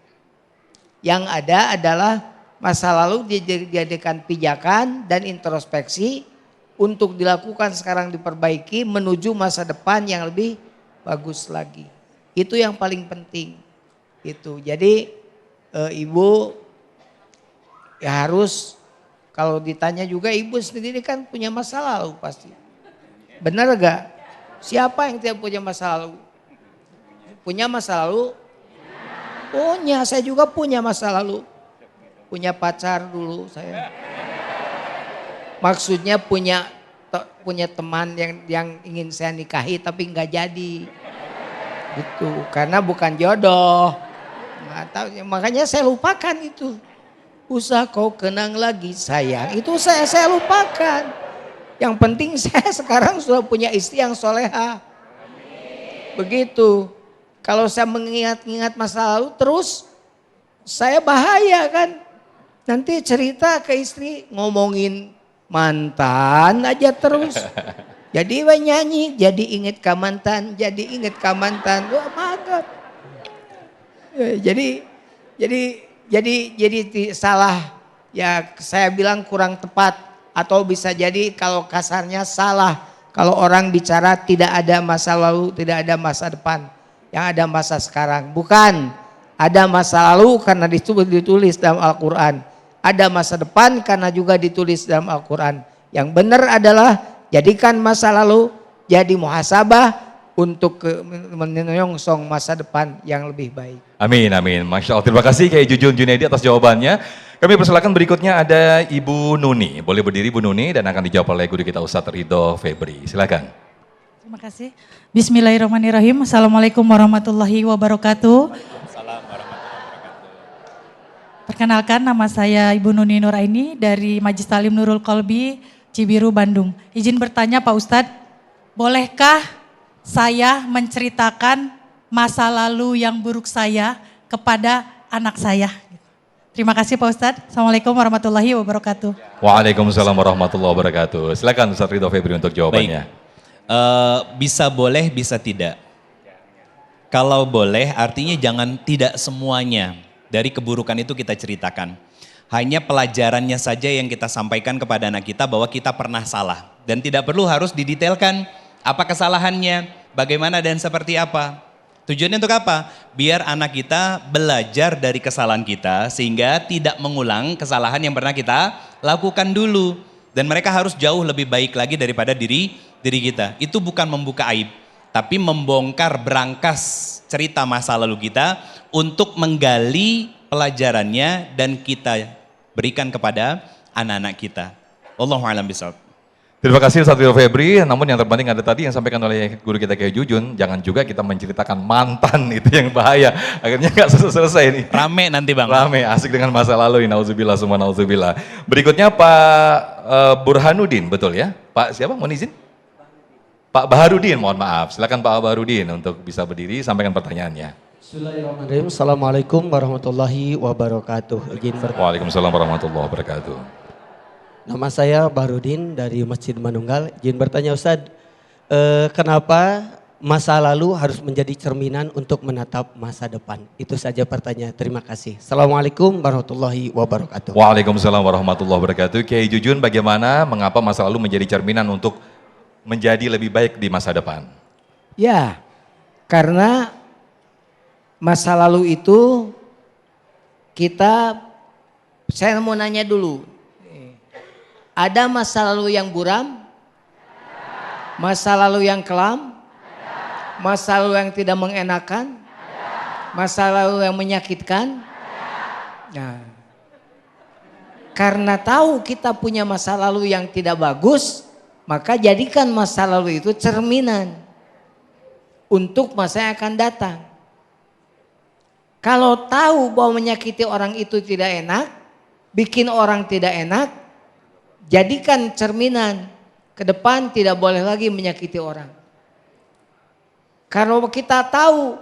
Yang ada adalah masa lalu dijadikan pijakan dan introspeksi untuk dilakukan sekarang, diperbaiki menuju masa depan yang lebih bagus lagi. Itu yang paling penting. Itu. Jadi ibu ya harus, kalau ditanya juga, ibu sendiri kan punya masa lalu pasti. Benar gak? Siapa yang tidak punya masa lalu? Punya masa lalu? Punya, saya juga punya masa lalu. Punya pacar dulu saya. Maksudnya punya teman yang ingin saya nikahi tapi nggak jadi. Gitu, karena bukan jodoh. Makanya saya lupakan itu. Usah kau kenang lagi sayang, itu saya lupakan. Yang penting saya sekarang sudah punya istri yang soleha. Begitu. Kalau saya mengingat-ingat masa lalu terus, saya bahaya kan. Nanti cerita ke istri ngomongin mantan aja terus. Jadi nyanyi, jadi inget ka mantan, jadi inget ka mantan. Wah, mantap. Jadi salah, ya saya bilang kurang tepat, atau bisa jadi kalau kasarnya salah kalau orang bicara tidak ada masa lalu, tidak ada masa depan, yang ada masa sekarang. Bukan, Ada masa lalu karena ditulis dalam Al-Quran. Ada masa depan karena juga ditulis dalam Al-Quran. Yang benar adalah jadikan masa lalu jadi muhasabah untuk menyongsong masa depan yang lebih baik. Amin, amin. Masya Allah. Terima kasih Kiai Jujun Junaidi atas jawabannya. Kami persilakan berikutnya ada Ibu Nuni. Boleh berdiri Bu Nuni dan akan dijawab oleh guru kita Ustadz Ridho Febri. Silakan. Terima kasih. Bismillahirrahmanirrahim. Assalamualaikum warahmatullahi wabarakatuh. Perkenalkan, nama saya Ibu Nuni Nuraini dari Majelis Talim Nurul Qalbi, Cibiru, Bandung. Izin bertanya Pak Ustadz, bolehkah saya menceritakan masa lalu yang buruk saya kepada anak saya? Terima kasih Pak Ustadz. Assalamualaikum warahmatullahi wabarakatuh. Waalaikumsalam warahmatullahi wabarakatuh. Silakan Ustadz Ridho Febri untuk jawabannya. Bisa boleh, bisa tidak. Kalau boleh artinya jangan tidak semuanya dari keburukan itu kita ceritakan. Hanya pelajarannya saja yang kita sampaikan kepada anak kita bahwa kita pernah salah. Dan tidak perlu harus didetailkan apa kesalahannya, bagaimana dan seperti apa. Tujuannya untuk apa? Biar anak kita belajar dari kesalahan kita sehingga tidak mengulang kesalahan yang pernah kita lakukan dulu. Dan mereka harus jauh lebih baik lagi daripada diri kita. Itu bukan membuka aib, tapi membongkar berangkas cerita masa lalu kita untuk menggali pelajarannya dan kita berikan kepada anak-anak kita. Wallahu a'lam bishawab. Terima kasih Ustadz Ridho Febri. Namun yang terpenting ada tadi yang sampaikan oleh guru kita Kiai Jujun, jangan juga kita menceritakan mantan, itu yang bahaya. Akhirnya nggak selesai nih. Rame nanti Bang. Rame, asik dengan masa lalu. Nauzubillah summa nauzubillah. Berikutnya Pak Burhanuddin, betul ya? Pak siapa? Mohon izin? Pak Baharudin, mohon maaf. Silakan Pak Baharudin untuk bisa berdiri, sampaikan pertanyaannya. Bismillahirrahmanirrahim. Assalamualaikum warahmatullahi wabarakatuh. Waalaikumsalam warahmatullahi wabarakatuh. Nama saya Baharudin dari Masjid Manunggal. Izin bertanya Ustadz, kenapa masa lalu harus menjadi cerminan untuk menatap masa depan? Itu saja pertanyaan. Terima kasih. Assalamualaikum warahmatullahi wabarakatuh. Waalaikumsalam warahmatullahi wabarakatuh. Kiai Jujun, bagaimana, mengapa masa lalu menjadi cerminan untuk menjadi lebih baik di masa depan? Ya, karena masa lalu itu saya mau nanya dulu. Ada masa lalu yang buram? Masa lalu yang kelam? Masa lalu yang tidak mengenakan? Masa lalu yang menyakitkan? Nah, karena tahu kita punya masa lalu yang tidak bagus, maka jadikan masa lalu itu cerminan untuk masa yang akan datang. Kalau tahu bahwa menyakiti orang itu tidak enak, bikin orang tidak enak, jadikan cerminan ke depan tidak boleh lagi menyakiti orang. Kalau kita tahu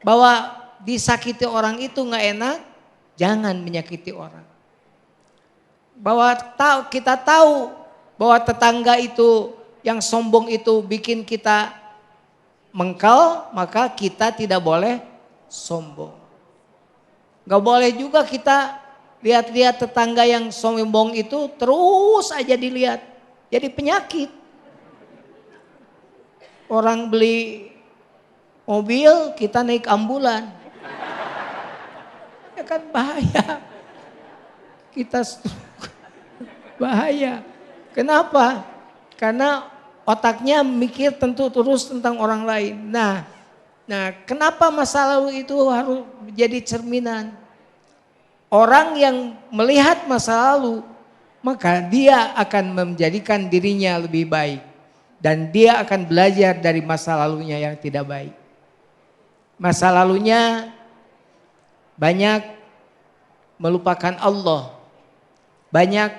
bahwa disakiti orang itu nggak enak, jangan menyakiti orang. Bahwa kita tahu bahwa tetangga itu yang sombong itu bikin kita mengkal, maka kita tidak boleh sombong. Gak boleh juga kita lihat-lihat tetangga yang sombong itu terus aja dilihat. Jadi penyakit. Orang beli mobil, kita naik ambulan. Ya kan bahaya. Kita bahaya. Kenapa? Karena otaknya mikir tentu terus tentang orang lain. Nah, kenapa masa lalu itu harus menjadi cerminan? Orang yang melihat masa lalu, maka dia akan menjadikan dirinya lebih baik. Dan dia akan belajar dari masa lalunya yang tidak baik. Masa lalunya banyak melupakan Allah. Banyak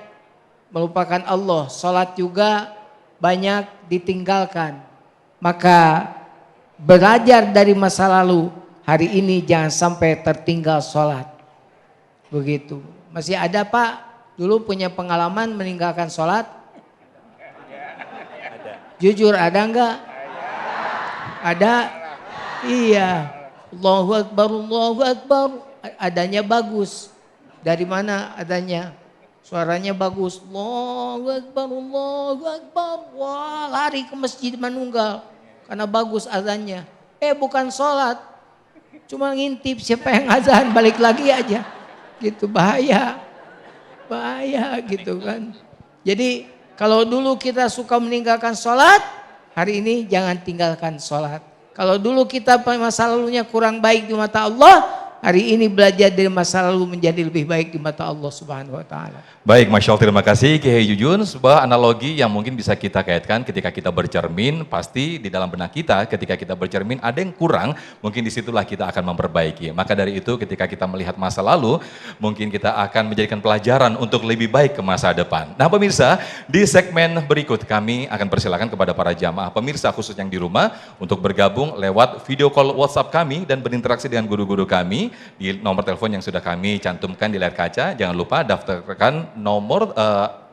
melupakan Allah. Sholat juga banyak ditinggalkan. Maka belajar dari masa lalu, hari ini jangan sampai tertinggal sholat. Begitu. Masih ada Pak, dulu punya pengalaman meninggalkan sholat? Jujur ada enggak? Ada? Iya. Allahu Akbar, Allahu Akbar. Adanya bagus. Dari mana adanya? Suaranya bagus. Allahu Akbar, Allahu Akbar. Wah, lari ke Masjid Manunggal. Karena bagus azannya. Bukan sholat. Cuma ngintip siapa yang azan, balik lagi aja. Gitu, bahaya. Bahaya gitu kan. Jadi kalau dulu kita suka meninggalkan sholat, hari ini jangan tinggalkan sholat. Kalau dulu kita masa lalunya kurang baik di mata Allah, hari ini belajar dari masa lalu menjadi lebih baik di mata Allah Subhanahu wa taala. Baik, Masya Allah, terima kasih Kiai Jujun. Sebuah analogi yang mungkin bisa kita kaitkan ketika kita bercermin, pasti di dalam benak kita ketika kita bercermin ada yang kurang, mungkin disitulah kita akan memperbaiki. Maka dari itu ketika kita melihat masa lalu, mungkin kita akan menjadikan pelajaran untuk lebih baik ke masa depan. Nah pemirsa, di segmen berikut kami akan persilakan kepada para jamaah pemirsa khusus yang di rumah untuk bergabung lewat video call WhatsApp kami dan berinteraksi dengan guru-guru kami di nomor telepon yang sudah kami cantumkan di layar kaca. Jangan lupa daftarkan nomor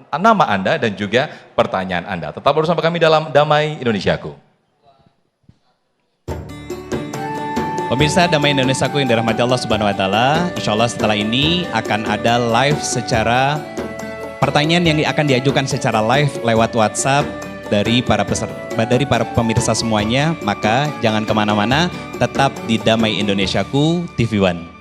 nama Anda dan juga pertanyaan Anda. Tetap bersama kami dalam Damai Indonesiaku. Pemirsa Damai Indonesiaku yang dirahmati Allah Subhanahu wa taala, insya Allah setelah ini akan ada live secara pertanyaan yang akan diajukan secara live lewat WhatsApp dari para pemirsa semuanya. Maka jangan kemana-mana, tetap di Damai Indonesiaku TV One.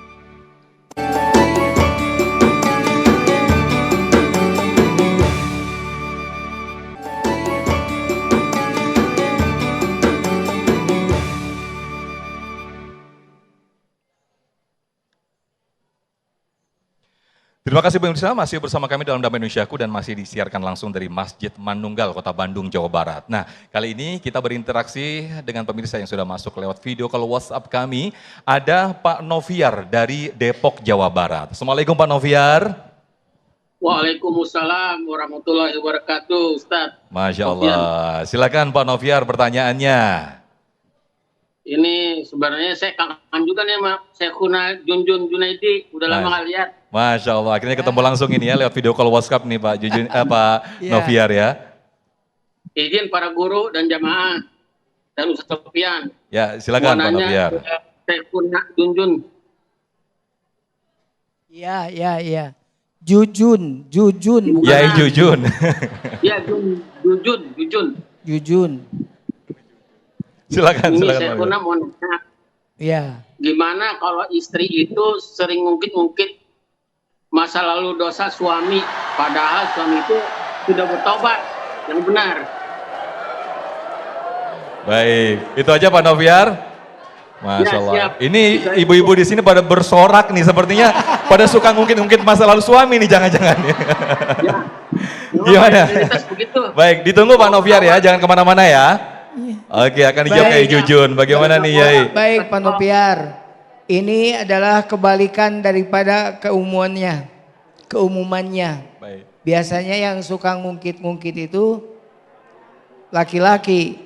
Terima kasih pemirsa, masih bersama kami dalam Damai Indonesiaku dan masih disiarkan langsung dari Masjid Manunggal, Kota Bandung, Jawa Barat. Nah, kali ini kita berinteraksi dengan pemirsa yang sudah masuk lewat video call WhatsApp kami. Ada Pak Noviar dari Depok, Jawa Barat. Assalamualaikum Pak Noviar. Waalaikumsalam warahmatullahi wabarakatuh, Ustaz. Masya Allah. Silakan Pak Noviar pertanyaannya. Ini sebenarnya saya kangen juga nih sama Syekhuna Junjun Junaidi, udah lama nggak lihat. Masya Allah, akhirnya ketemu langsung ini ya lewat video call WhatsApp nih Pak Pak Noviar ya. Izin para guru dan jamaah dan Ustaz Sofian. Ya, silakan Pak Noviar. Syekhuna Junjun. Iya. Jujun. Ya, Jujun. Iya, Jujun. Silakan. Ini Syekhuna mau nanya. Iya. Gimana kalau istri itu sering ngungkit-ngungkit masa lalu dosa suami, padahal suami itu sudah bertobat yang benar. Baik, itu aja Pak Noviar. Masya Allah. Siap. Ini ibu-ibu di sini pada bersorak nih, sepertinya pada suka ngungkit-ngungkit masa lalu suami nih, jangan-jangan. Ya. Gimana? Begitu. Baik, ditunggu Pak Noviar ya, jangan kemana-mana ya. Oke, akan dijawab Kiai Jujun. Bagaimana nih Yai? Baik Pak Noviar. Ini adalah kebalikan daripada keumumannya. Baik. Biasanya yang suka ngungkit-ngungkit itu laki-laki.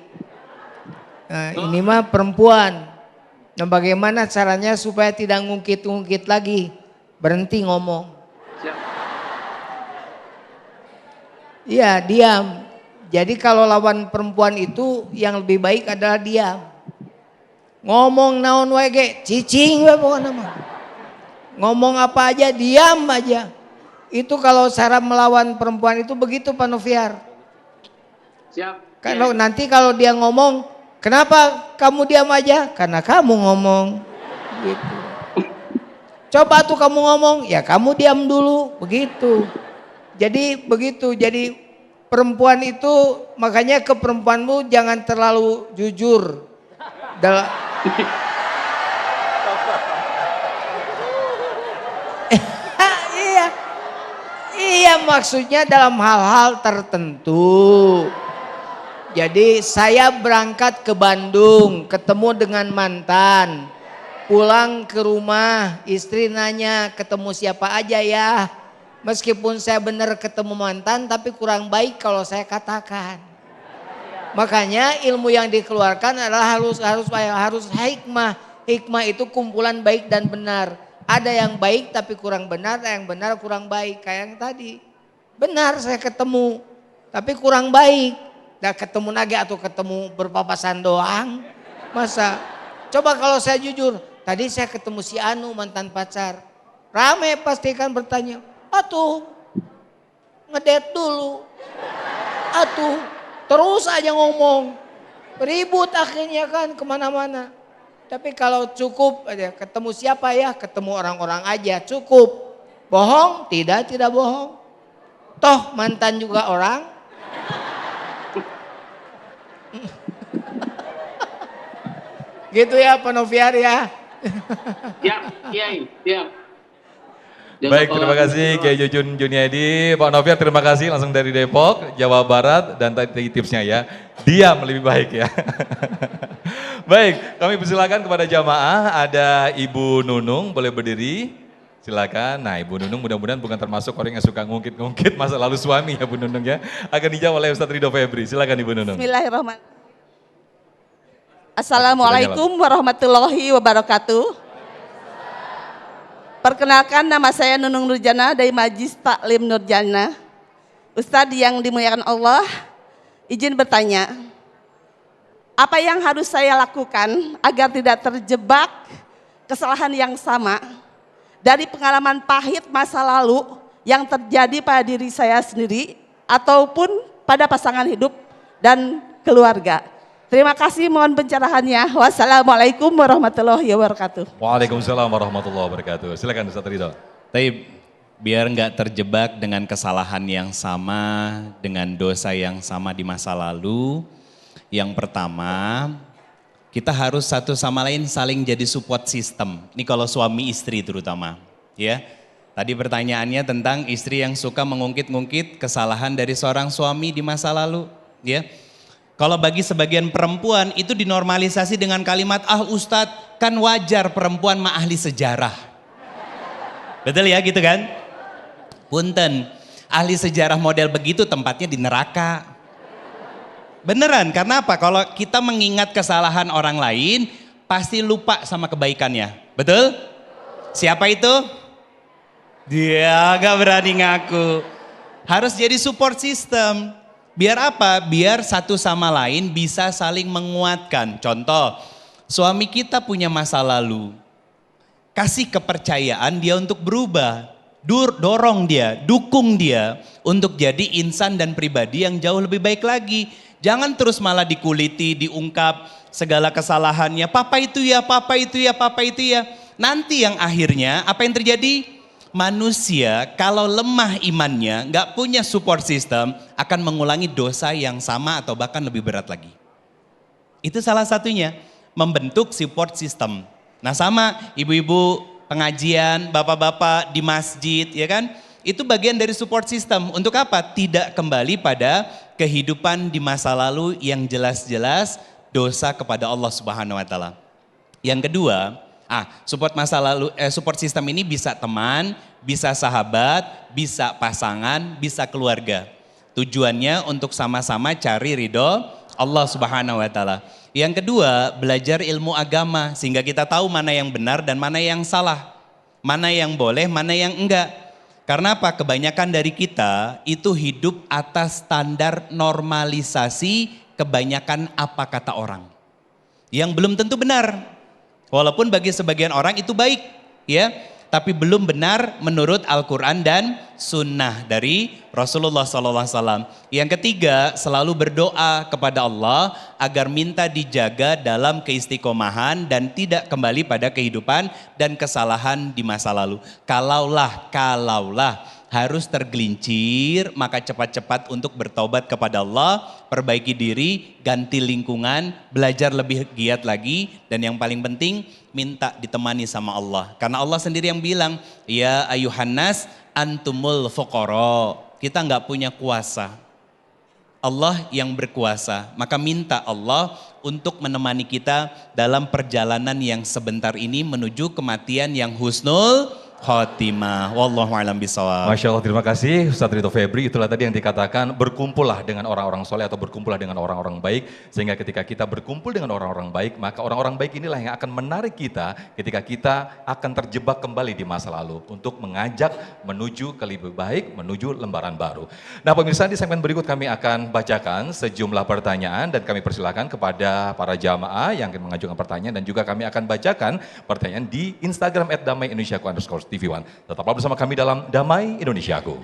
Nah, ini mah perempuan. Nah, bagaimana caranya supaya tidak ngungkit-ngungkit lagi? Berhenti ngomong. Iya, diam. Jadi kalau lawan perempuan itu yang lebih baik adalah diam. Ngomong naon wege, cicing we pokoknya mah. Ngomong apa aja, diam aja. Itu kalau cara melawan perempuan itu begitu Pak Noviar. Siap. Kalau nanti kalau dia ngomong, kenapa kamu diam aja? Karena kamu ngomong. Gitu. Coba tuh kamu ngomong, ya kamu diam dulu, begitu. Jadi begitu, jadi perempuan itu makanya ke perempuanmu jangan terlalu jujur. Iya maksudnya dalam hal-hal tertentu. Jadi saya berangkat ke Bandung, ketemu dengan mantan. Pulang ke rumah, istri nanya ketemu siapa aja ya. Meskipun saya benar ketemu mantan tapi kurang baik kalau saya katakan. Makanya ilmu yang dikeluarkan adalah harus hikmah. Hikmah itu kumpulan baik dan benar. Ada yang baik tapi kurang benar, ada yang benar kurang baik. Kayak yang tadi. Benar saya ketemu tapi kurang baik. Dah ketemu lagi atau ketemu berpapasan doang. Masa? Coba kalau saya jujur, tadi saya ketemu si Anu mantan pacar. Rame pasti kan bertanya, atuh ngedate dulu. Atuh terus aja ngomong. Ribut akhirnya kan kemana-mana. Tapi kalau cukup aja ketemu siapa ya? Ketemu orang-orang aja cukup. Bohong? Tidak bohong. Toh mantan juga orang. Gitu ya Pak Noviar ya. Siap, Kiai, siap. Baik, terima kasih Kiai Jujun Juniadi. Pak Noviar terima kasih langsung dari Depok, Jawa Barat, dan tadi tipsnya ya, diam lebih baik ya. Baik, kami persilakan kepada jamaah, ada Ibu Nunung, boleh berdiri, silakan. Nah Ibu Nunung mudah-mudahan bukan termasuk orang yang suka ngungkit-ngungkit masa lalu suami ya Bu Nunung ya. Akan dijawab oleh Ustadz Ridho Febri, silakan Ibu Nunung. Bismillahirrahmanirrahim. Assalamualaikum warahmatullahi wabarakatuh. Perkenalkan, nama saya Nunung Nurjana dari Majlis Taklim Nurjana. Ustadz yang dimuliakan Allah, izin bertanya, apa yang harus saya lakukan agar tidak terjebak kesalahan yang sama dari pengalaman pahit masa lalu yang terjadi pada diri saya sendiri ataupun pada pasangan hidup dan keluarga? Terima kasih, mohon pencerahannya. Wassalamualaikum warahmatullahi wabarakatuh. Waalaikumsalam warahmatullahi wabarakatuh. Silakan Ustadz Ridho. Tapi biar nggak terjebak dengan kesalahan yang sama, dengan dosa yang sama di masa lalu. Yang pertama, kita harus satu sama lain saling jadi support system. Ini kalau suami istri terutama, ya. Tadi pertanyaannya tentang istri yang suka mengungkit-ungkit kesalahan dari seorang suami di masa lalu, ya. Kalau bagi sebagian perempuan itu dinormalisasi dengan kalimat, ah Ustadz kan wajar perempuan mah ahli sejarah. Betul ya gitu kan? Punten, ahli sejarah model begitu tempatnya di neraka. Beneran, karena apa? Kalau kita mengingat kesalahan orang lain, pasti lupa sama kebaikannya. Betul? Siapa itu? Dia gak berani ngaku. Harus jadi support system. Biar apa? Biar satu sama lain bisa saling menguatkan. Contoh, suami kita punya masa lalu. Kasih kepercayaan dia untuk berubah. Dorong dia, dukung dia untuk jadi insan dan pribadi yang jauh lebih baik lagi. Jangan terus malah dikuliti, diungkap segala kesalahannya. Papa itu ya, papa itu ya, papa itu ya. Nanti yang akhirnya apa yang terjadi? Manusia kalau lemah imannya, nggak punya support system, akan mengulangi dosa yang sama atau bahkan lebih berat lagi. Itu salah satunya, membentuk support system. Nah sama ibu-ibu pengajian, bapak-bapak di masjid, ya kan? Itu bagian dari support system. Untuk apa? Tidak kembali pada kehidupan di masa lalu yang jelas-jelas dosa kepada Allah Subhanahu wa taala. Yang kedua, support system ini bisa teman, bisa sahabat, bisa pasangan, bisa keluarga. Tujuannya untuk sama-sama cari ridho Allah Subhanahu wa taala. Yang kedua, belajar ilmu agama sehingga kita tahu mana yang benar dan mana yang salah. Mana yang boleh, mana yang enggak. Karena apa? Kebanyakan dari kita itu hidup atas standar normalisasi kebanyakan apa kata orang. Yang belum tentu benar. Walaupun bagi sebagian orang itu baik, ya, tapi belum benar menurut Al-Quran dan Sunnah dari Rasulullah SAW. Yang ketiga, selalu berdoa kepada Allah agar minta dijaga dalam keistiqomahan dan tidak kembali pada kehidupan dan kesalahan di masa lalu. Kalaulah harus tergelincir, maka cepat-cepat untuk bertobat kepada Allah, perbaiki diri, ganti lingkungan, belajar lebih giat lagi, dan yang paling penting minta ditemani sama Allah. Karena Allah sendiri yang bilang, ya ayuhannas antumul fuqara. Kita nggak punya kuasa. Allah yang berkuasa, maka minta Allah untuk menemani kita dalam perjalanan yang sebentar ini menuju kematian yang husnul khotimah. Wallahu a'lam bishawab. Masya Allah, terima kasih Ustadz Ridho Febri. Itulah tadi yang dikatakan, berkumpullah dengan orang-orang soleh atau berkumpullah dengan orang-orang baik. Sehingga ketika kita berkumpul dengan orang-orang baik, maka orang-orang baik inilah yang akan menarik kita ketika kita akan terjebak kembali di masa lalu. Untuk mengajak menuju ke lebih baik, menuju lembaran baru. Nah pemirsa, di segmen berikut kami akan bacakan sejumlah pertanyaan dan kami persilakan kepada para jamaah yang akan mengajukan pertanyaan. Dan juga kami akan bacakan pertanyaan di Instagram @damai_Indonesiaku_TV1. Tetaplah bersama kami dalam Damai Indonesiaku.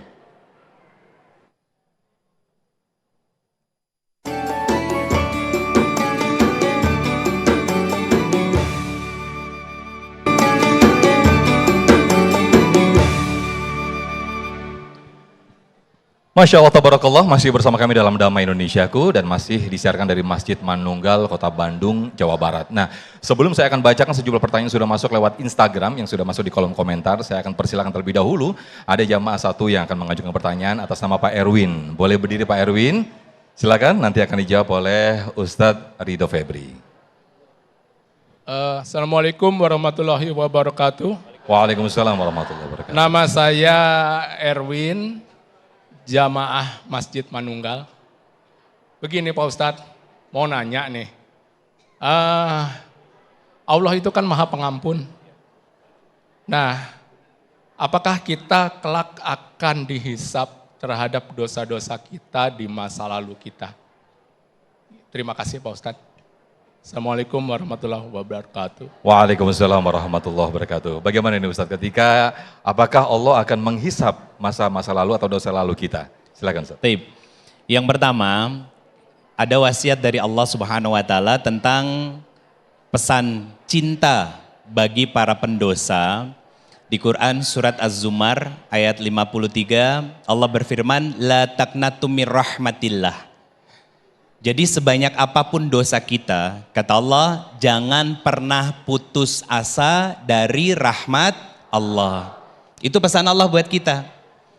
Masya Allah, tabarakallah, masih bersama kami dalam Damai Indonesiaku dan masih disiarkan dari Masjid Manunggal, Kota Bandung, Jawa Barat. Nah, sebelum saya akan bacakan sejumlah pertanyaan yang sudah masuk lewat Instagram, yang sudah masuk di kolom komentar, saya akan persilakan terlebih dahulu. Ada jamaah satu yang akan mengajukan pertanyaan atas nama Pak Erwin. Boleh berdiri Pak Erwin? Silakan, nanti akan dijawab oleh Ustadz Ridho Febri. Assalamualaikum warahmatullahi wabarakatuh. Waalaikumsalam warahmatullahi wabarakatuh. Nama saya Erwin, jamaah Masjid Manunggal. Begini Pak Ustadz, mau nanya nih. Allah itu kan maha pengampun. Nah, apakah kita kelak akan dihisap terhadap dosa-dosa kita di masa lalu kita? Terima kasih Pak Ustadz. Assalamualaikum warahmatullahi wabarakatuh. Waalaikumsalam warahmatullahi wabarakatuh. Bagaimana ini Ustadz ketika apakah Allah akan menghisap masa-masa lalu atau dosa lalu kita? Silakan Ustadz. Taib. Yang pertama, ada wasiat dari Allah Subhanahu wa taala tentang pesan cinta bagi para pendosa. Di Quran surat Az-Zumar ayat 53, Allah berfirman, la taqnatu mir rahmatillah. Jadi sebanyak apapun dosa kita, kata Allah, jangan pernah putus asa dari rahmat Allah. Itu pesan Allah buat kita.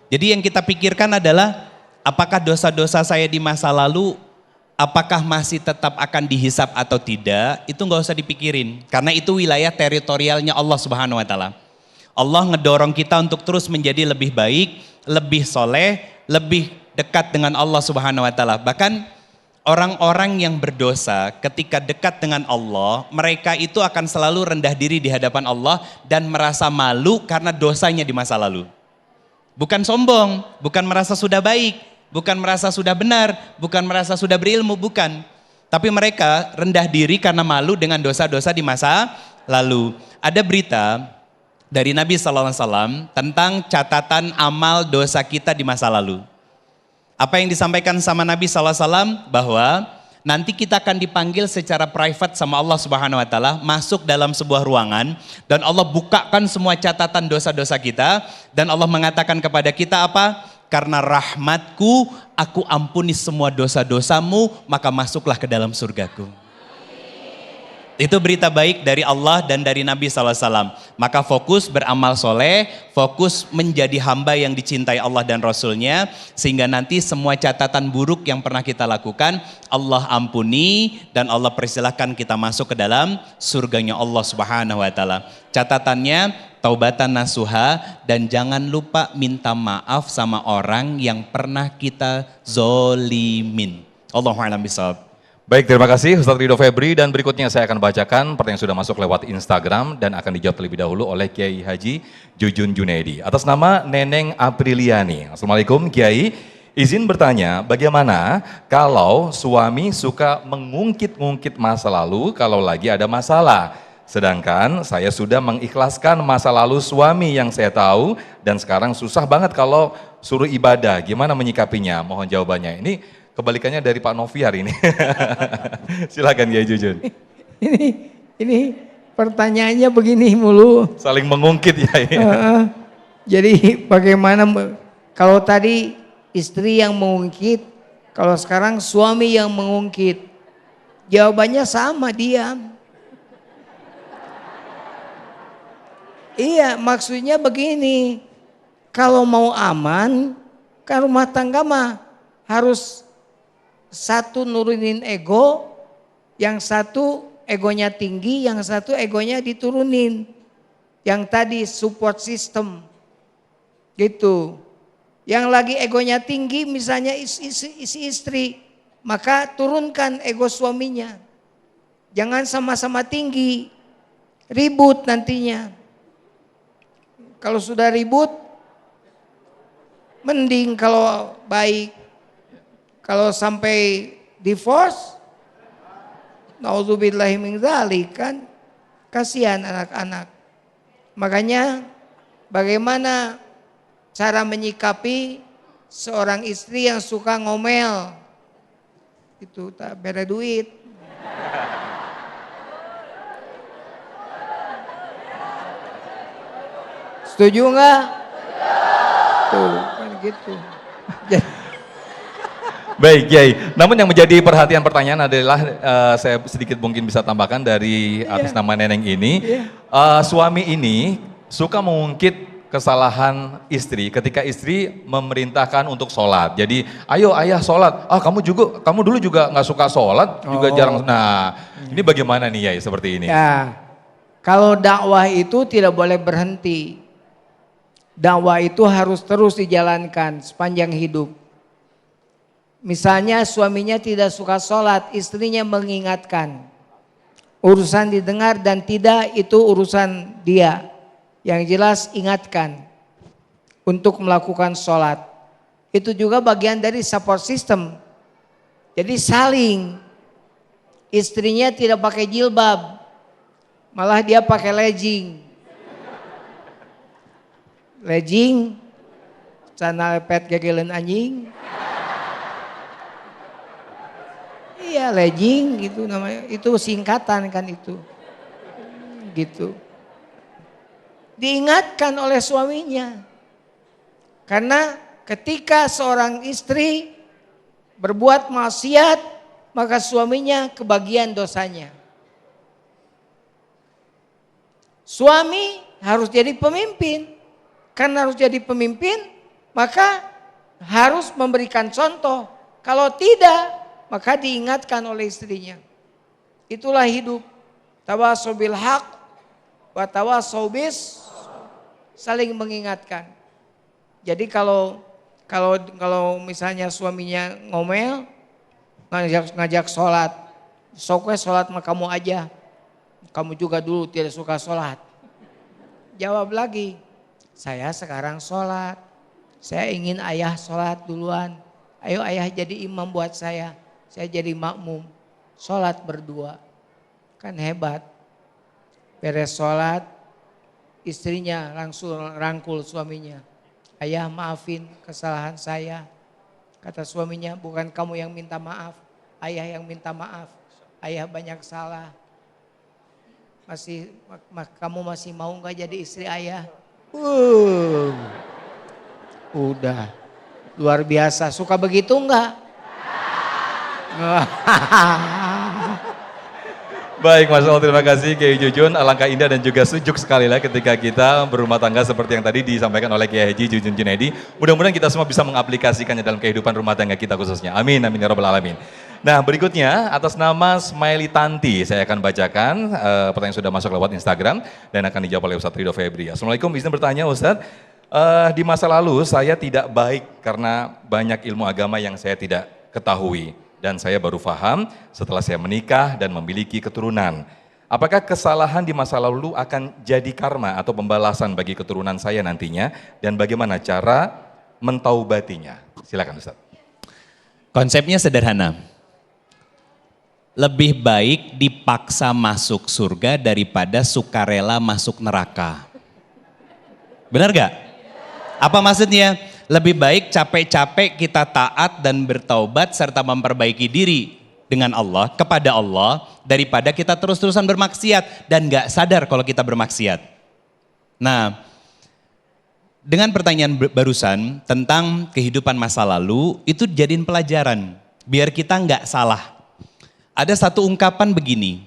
Jadi yang kita pikirkan adalah, apakah dosa-dosa saya di masa lalu, apakah masih tetap akan dihisap atau tidak, itu nggak usah dipikirin. Karena itu wilayah teritorialnya Allah Subhanahu wa taala. Allah ngedorong kita untuk terus menjadi lebih baik, lebih soleh, lebih dekat dengan Allah Subhanahu wa taala. Bahkan orang-orang yang berdosa ketika dekat dengan Allah, mereka itu akan selalu rendah diri di hadapan Allah dan merasa malu karena dosanya di masa lalu. Bukan sombong, bukan merasa sudah baik, bukan merasa sudah benar, bukan merasa sudah berilmu, bukan. Tapi mereka rendah diri karena malu dengan dosa-dosa di masa lalu. Ada berita dari Nabi SAW tentang catatan amal dosa kita di masa lalu. Apa yang disampaikan sama Nabi SAW bahwa nanti kita akan dipanggil secara private sama Allah Subhanahu wa taala, masuk dalam sebuah ruangan dan Allah bukakan semua catatan dosa-dosa kita dan Allah mengatakan kepada kita apa? Karena rahmatku aku ampuni semua dosa-dosamu, maka masuklah ke dalam surgaku. Itu berita baik dari Allah dan dari Nabi SAW. Maka fokus beramal soleh, fokus menjadi hamba yang dicintai Allah dan Rasulnya, sehingga nanti semua catatan buruk yang pernah kita lakukan, Allah ampuni dan Allah persilahkan kita masuk ke dalam surganya Allah Subhanahu wa taala. Catatannya, taubatan nasuha, dan jangan lupa minta maaf sama orang yang pernah kita zolimin. Allahu a'lam bishawab. Baik, terima kasih Ustadz Ridho Febri, dan berikutnya saya akan bacakan pertanyaan yang sudah masuk lewat Instagram dan akan dijawab terlebih dahulu oleh Kiai Haji Jujun Junaidi. Atas nama Neneng Apriliani. Assalamualaikum Kiai, izin bertanya bagaimana kalau suami suka mengungkit-ungkit masa lalu kalau lagi ada masalah. Sedangkan saya sudah mengikhlaskan masa lalu suami yang saya tahu dan sekarang susah banget kalau suruh ibadah. Gimana menyikapinya? Mohon jawabannya. Ini kebalikannya dari Pak Novi hari ini. Silakan Kiai Jujun. Ini pertanyaannya begini mulu. Saling mengungkit ya. Jadi bagaimana kalau tadi istri yang mengungkit, kalau sekarang suami yang mengungkit? Jawabannya sama, diam. Iya, maksudnya begini. Kalau mau aman, kan rumah tangga mah harus satu nurunin ego, yang satu egonya tinggi, yang satu egonya diturunin. Yang tadi support system, gitu. Yang lagi egonya tinggi misalnya isi istri, maka turunkan ego suaminya. Jangan sama-sama tinggi, ribut nantinya. Kalau sudah ribut, mending kalau baik. Kalau sampai divorce, naudzubillahi min dzalik, kan kasihan anak-anak. Makanya bagaimana cara menyikapi seorang istri yang suka ngomel, itu tak bere duit. Setuju nggak? Tuh kan gitu. Baik, Kiai. Namun yang menjadi perhatian pertanyaan adalah saya sedikit mungkin bisa tambahkan dari atas nama Neneng ini. Suami ini suka mengungkit kesalahan istri ketika istri memerintahkan untuk sholat. Jadi, ayo ayah sholat. Kamu dulu juga nggak suka sholat, juga jarang. Nah, ini bagaimana nih Yai seperti ini? Ya, kalau dakwah itu tidak boleh berhenti. Dakwah itu harus terus dijalankan sepanjang hidup. Misalnya suaminya tidak suka sholat, istrinya mengingatkan. Urusan didengar dan tidak itu urusan dia. Yang jelas ingatkan untuk melakukan sholat. Itu juga bagian dari support system. Jadi saling. Istrinya tidak pakai jilbab, malah dia pakai legging. Legging, celana lepet gegelen anjing. Iya legging gitu namanya. Itu singkatan kan itu. Gitu. Diingatkan oleh suaminya. Karena ketika seorang istri berbuat maksiat, maka suaminya kebagian dosanya. Suami harus jadi pemimpin. Karena harus jadi pemimpin, maka harus memberikan contoh. Kalau tidak, maka diingatkan oleh istrinya. Itulah hidup. Tawasau bil haq wa tawasau bis, saling mengingatkan. Jadi kalau misalnya suaminya ngomel, ngajak sholat, sokwe sholat sama kamu aja. Kamu juga dulu tidak suka sholat. Jawab lagi, saya sekarang sholat. Saya ingin ayah sholat duluan. Ayo ayah jadi imam buat saya jadi makmum. Sholat berdua, kan hebat. Beres sholat, istrinya langsung rangkul suaminya. Ayah maafin kesalahan saya. Kata suaminya, bukan kamu yang minta maaf, ayah yang minta maaf. Ayah banyak salah. Kamu masih mau nggak jadi istri ayah? Udah, luar biasa. Suka begitu nggak? Baik, Mas Allah, terima kasih Kiai Jujun. Alangkah indah dan juga sejuk sekali lah ketika kita berumah tangga seperti yang tadi disampaikan oleh Kiai Haji Jujun Junaidi. Mudah-mudahan kita semua bisa mengaplikasikannya dalam kehidupan rumah tangga kita khususnya. Amin, amin ya rabbal alamin. Nah, berikutnya atas nama Smiley Tanti saya akan bacakan pertanyaan sudah masuk lewat Instagram dan akan dijawab oleh Ustadz Ridho Febri. Assalamualaikum, izin bertanya Ustadz. Di masa lalu saya tidak baik karena banyak ilmu agama yang saya tidak ketahui. Dan saya baru paham setelah saya menikah dan memiliki keturunan. Apakah kesalahan di masa lalu akan jadi karma atau pembalasan bagi keturunan saya nantinya? Dan bagaimana cara mentaubatinya? Silakan Ustaz. Konsepnya sederhana. Lebih baik dipaksa masuk surga daripada sukarela masuk neraka. Benar gak? Apa maksudnya? Lebih baik capek-capek kita taat dan bertaubat serta memperbaiki diri dengan Allah, kepada Allah, daripada kita terus-terusan bermaksiat dan gak sadar kalau kita bermaksiat. Nah, dengan pertanyaan barusan tentang kehidupan masa lalu, itu jadiin pelajaran, biar kita gak salah. Ada satu ungkapan begini,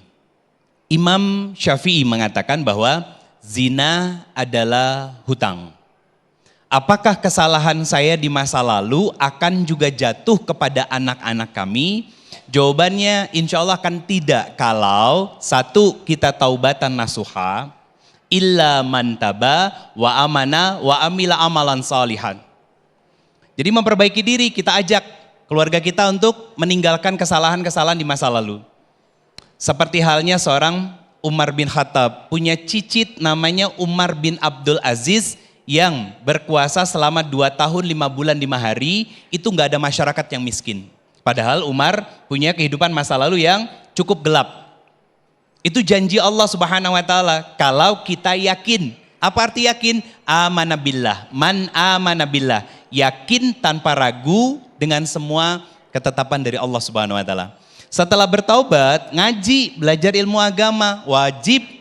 Imam Syafi'i mengatakan bahwa zina adalah hutang. Apakah kesalahan saya di masa lalu akan juga jatuh kepada anak-anak kami? Jawabannya insya Allah akan tidak kalau satu kita taubatan nasuha, illa man taba wa amana wa amila amalan salihan. Jadi memperbaiki diri, kita ajak keluarga kita untuk meninggalkan kesalahan-kesalahan di masa lalu. Seperti halnya seorang Umar bin Khattab, punya cicit namanya Umar bin Abdul Aziz, yang berkuasa selama 2 tahun 5 bulan 5 hari, itu nggak ada masyarakat yang miskin. Padahal Umar punya kehidupan masa lalu yang cukup gelap. Itu janji Allah Subhanahu wa taala kalau kita yakin. Apa arti yakin? Amana billah. Man amana billah. Yakin tanpa ragu dengan semua ketetapan dari Allah Subhanahu wa taala. Setelah bertaubat, ngaji, belajar ilmu agama, wajib.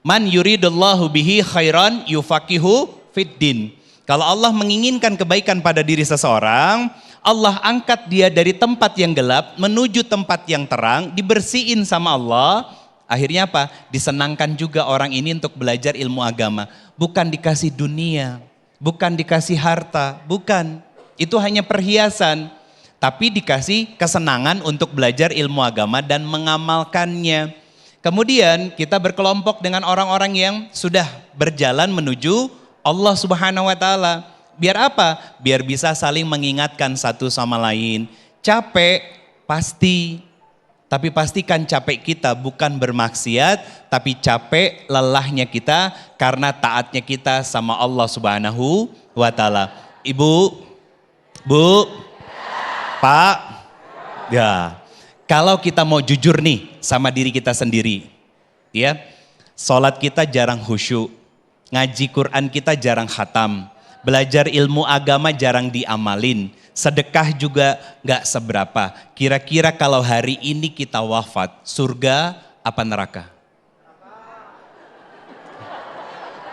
Man yuridullahu bihi khairan yufaqihu fiddin. Kalau Allah menginginkan kebaikan pada diri seseorang, Allah angkat dia dari tempat yang gelap menuju tempat yang terang, dibersihin sama Allah. Akhirnya apa? Disenangkan juga orang ini untuk belajar ilmu agama. Bukan dikasih dunia, bukan dikasih harta, bukan. Itu hanya perhiasan. Tapi dikasih kesenangan untuk belajar ilmu agama dan mengamalkannya. Kemudian kita berkelompok dengan orang-orang yang sudah berjalan menuju Allah Subhanahu wa taala. Biar apa? Biar bisa saling mengingatkan satu sama lain. Capek pasti, tapi pastikan capek kita bukan bermaksiat, tapi capek lelahnya kita karena taatnya kita sama Allah Subhanahu wa taala. Ibu, Bu, Pak, ya. Kalau kita mau jujur nih sama diri kita sendiri, ya, sholat kita jarang khusyuk, ngaji Quran kita jarang khatam, belajar ilmu agama jarang diamalin, sedekah juga gak seberapa. Kira-kira kalau hari ini kita wafat, surga apa neraka?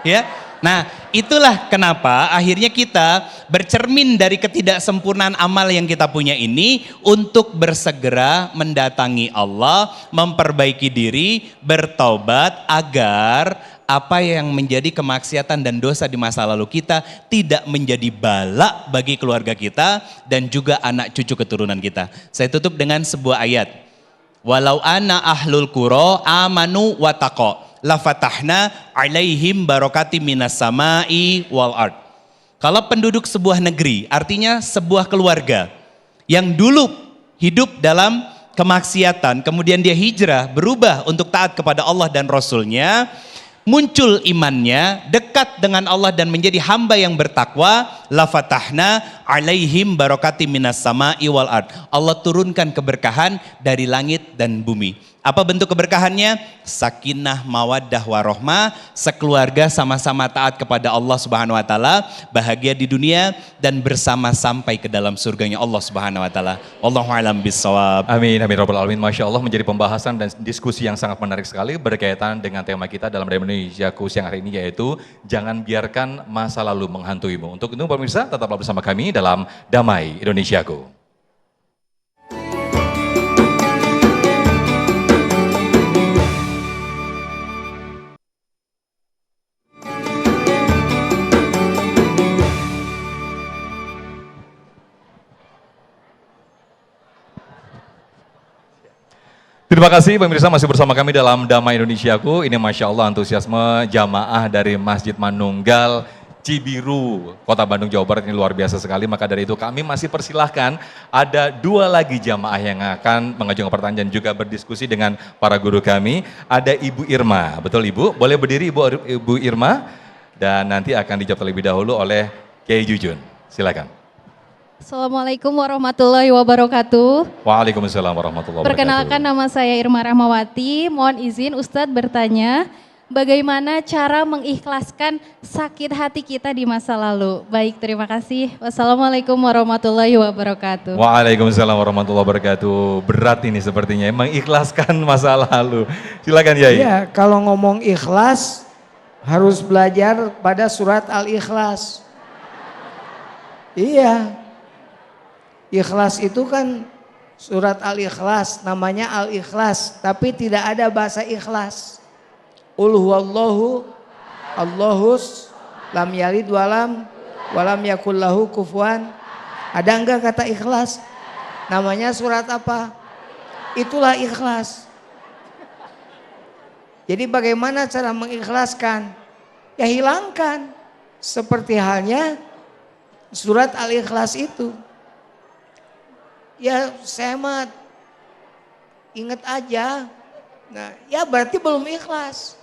Ya, nah itulah kenapa akhirnya kita bercermin dari ketidaksempurnaan amal yang kita punya ini untuk bersegera mendatangi Allah, memperbaiki diri, bertaubat agar apa yang menjadi kemaksiatan dan dosa di masa lalu kita tidak menjadi bala bagi keluarga kita dan juga anak cucu keturunan kita. Saya tutup dengan sebuah ayat. Walau ana ahlul qura amanu wa taqwa la fatahna alaihim barakati minas samai wal ard. Kalau penduduk sebuah negeri, artinya sebuah keluarga yang dulu hidup dalam kemaksiatan, kemudian dia hijrah, berubah untuk taat kepada Allah dan Rasulnya, muncul imannya, dekat dengan Allah dan menjadi hamba yang bertakwa, la fatahna alaihim barakati minas samai wal ard. Allah turunkan keberkahan dari langit dan bumi. Apa bentuk keberkahannya? Sakinah, mawaddah, warohmah, sekeluarga sama-sama taat kepada Allah Subhanahu wa taala, bahagia di dunia dan bersama sampai ke dalam surganya Allah Subhanahu wa taala. Wallahu a'lam bissawab. Amin, amin rabbal alamin. Masya Allah, menjadi pembahasan dan diskusi yang sangat menarik sekali berkaitan dengan tema kita dalam Dhamma Indonesiaku siang hari ini, yaitu jangan biarkan masa lalu menghantuimu. Untuk itu pemirsa, tetaplah bersama kami dalam Damai Indonesiaku. Terima kasih pemirsa, masih bersama kami dalam Damai Indonesiaku. Ini Masya Allah antusiasme jamaah dari Masjid Manunggal Cibiru, Kota Bandung, Jawa Barat ini luar biasa sekali. Maka dari itu kami masih persilahkan ada 2 lagi jamaah yang akan mengajukan pertanyaan juga berdiskusi dengan para guru kami. Ada Ibu Irma, betul Ibu? Boleh berdiri Ibu Irma? Dan nanti akan dijawab terlebih dahulu oleh Kiai Jujun. Silakan. Assalamualaikum warahmatullahi wabarakatuh. Waalaikumsalam warahmatullahi wabarakatuh. Perkenalkan, nama saya Irma Rahmawati. Mohon izin Ustadz bertanya, bagaimana cara mengikhlaskan sakit hati kita di masa lalu? Baik, terima kasih. Wassalamualaikum warahmatullahi wabarakatuh. Waalaikumsalam warahmatullahi wabarakatuh. Berat ini sepertinya, mengikhlaskan masa lalu. Silakan Yai. Iya, kalau ngomong ikhlas harus belajar pada surat Al-Ikhlas. Iya. Ikhlas itu kan surat Al-Ikhlas, namanya Al-Ikhlas, tapi tidak ada bahasa ikhlas. Qul huwallahu Allahus lam yalid walam yakul lahu kufuwan. Ada enggak kata ikhlas? Namanya surat apa? Itulah ikhlas. Jadi bagaimana cara mengikhlaskan? Ya hilangkan. Seperti halnya surat Al-Ikhlas itu. Ya saya mah ingat aja. Nah ya berarti belum ikhlas.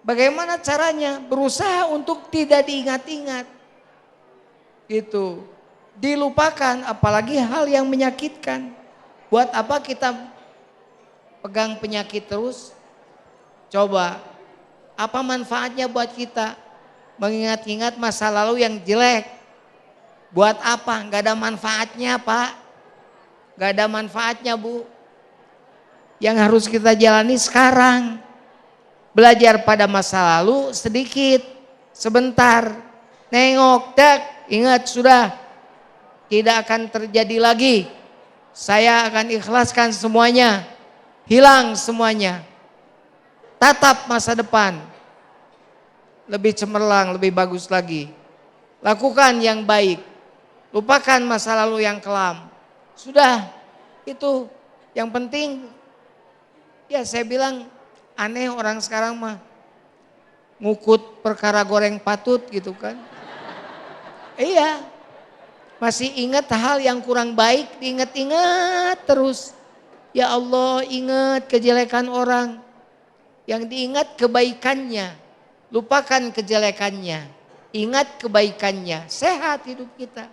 Bagaimana caranya? Berusaha untuk tidak diingat-ingat. Gitu. Dilupakan, apalagi hal yang menyakitkan. Buat apa kita pegang penyakit terus? Coba, apa manfaatnya buat kita? Mengingat-ingat masa lalu yang jelek. Buat apa? Gak ada manfaatnya Pak. Gak ada manfaatnya Bu. Yang harus kita jalani sekarang. Belajar pada masa lalu sedikit. Sebentar. Nengok, dak. Ingat sudah. tidak akan terjadi lagi. Saya akan ikhlaskan semuanya, hilang semuanya. Tatap masa depan, lebih cemerlang, lebih bagus lagi. Lakukan yang baik, lupakan masa lalu yang kelam. Sudah, itu yang penting. Ya saya bilang aneh orang sekarang mah ngukut perkara goreng patut gitu kan. Iya, masih ingat hal yang kurang baik, diingat-ingat terus. Ya Allah, ingat kejelekan orang. Yang diingat kebaikannya, lupakan kejelekannya. Ingat kebaikannya, sehat hidup kita.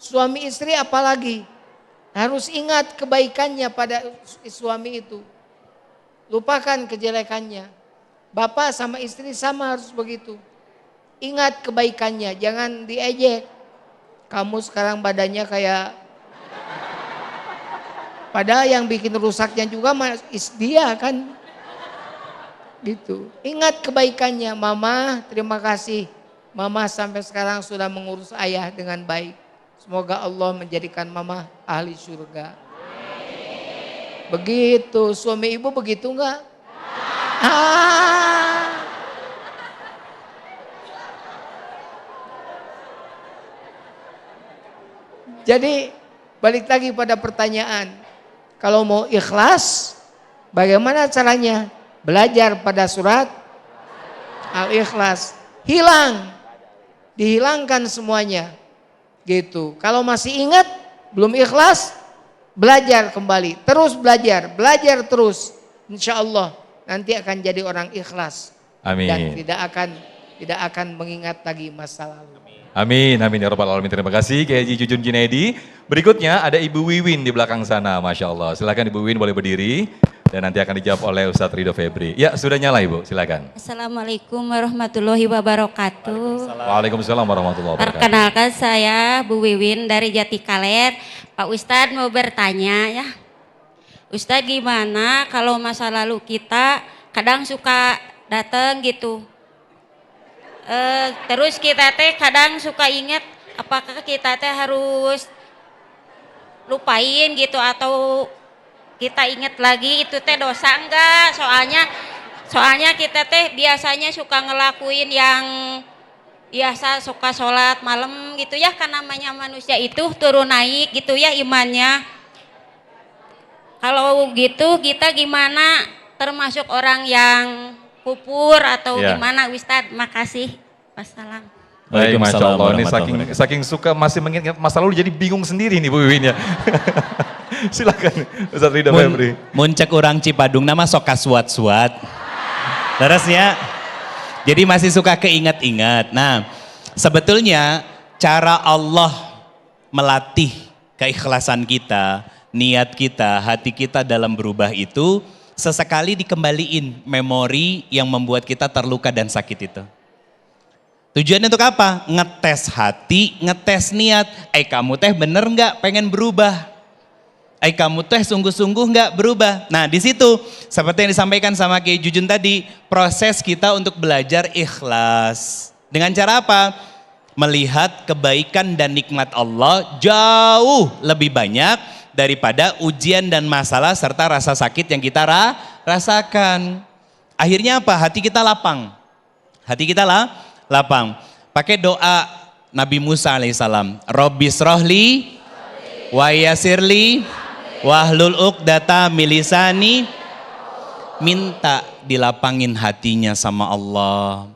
Suami istri apalagi, harus ingat kebaikannya pada suami itu. Lupakan kejelekannya. Bapak sama istri sama harus begitu. Ingat kebaikannya, jangan diejek. Kamu sekarang badannya kayak... Padahal yang bikin rusaknya juga dia kan. Gitu. Ingat kebaikannya, Mama terima kasih. Mama sampai sekarang sudah mengurus ayah dengan baik. Semoga Allah menjadikan Mama ahli surga. Begitu, suami ibu begitu enggak? Jadi balik lagi pada pertanyaan, kalau mau ikhlas bagaimana caranya? Belajar pada surat Al-Ikhlas, dihilangkan semuanya gitu. Kalau masih ingat belum ikhlas, belajar kembali, terus belajar terus, insya Allah nanti akan jadi orang ikhlas. Amin. Dan tidak akan mengingat lagi masa lalu. Amin, amin ya rabbal alamin. Terima kasih Kiai Haji Jujun Junaidi. Berikutnya ada Ibu Wiwin di belakang sana, Masya Allah. Silakan Ibu Wiwin boleh berdiri dan nanti akan dijawab oleh Ustadz Ridho Febri. Ya sudah nyala Ibu, silakan. Assalamualaikum warahmatullahi wabarakatuh. Waalaikumsalam warahmatullahi wabarakatuh. Perkenalkan saya Bu Wiwin dari Jatikaler. Pak Ustadz mau bertanya ya. Ustadz gimana kalau masa lalu kita kadang suka datang gitu. Terus kita teh kadang suka ingat apakah kita teh harus lupain gitu atau kita ingat lagi itu teh dosa enggak? Soalnya kita teh biasanya suka ngelakuin yang biasa suka sholat malam gitu ya, kan namanya manusia itu turun naik gitu ya imannya. Kalau gitu kita gimana, termasuk orang yang kupur atau gimana Ustadz? Makasih. Wassalam. Baik, Masya Allah. Ini saking suka masih mengingat masa lalu jadi bingung sendiri nih Bu Wiwin ya. Silakan Ustadz Ridho Febri. Muncak orang Cipadung nama sok kasuat-suat. Terusnya, jadi masih suka keingat-ingat. Nah, sebetulnya cara Allah melatih keikhlasan kita, niat kita, hati kita dalam berubah itu sesekali dikembaliin memori yang membuat kita terluka dan sakit itu. Tujuannya untuk apa? Ngetes hati, ngetes niat. Kamu teh bener nggak pengen berubah? Kamu teh sungguh-sungguh nggak berubah? Nah di situ seperti yang disampaikan sama Kiai Jujun tadi, proses kita untuk belajar ikhlas. Dengan cara apa? Melihat kebaikan dan nikmat Allah jauh lebih banyak daripada ujian dan masalah serta rasa sakit yang kita rasakan. Akhirnya apa? Hati kita lapang. Hati kita lapang. Pakai doa Nabi Musa alaihissalam. Robbis rohli wa yasirli wahlul uqdata milisani. Minta dilapangin hatinya sama Allah.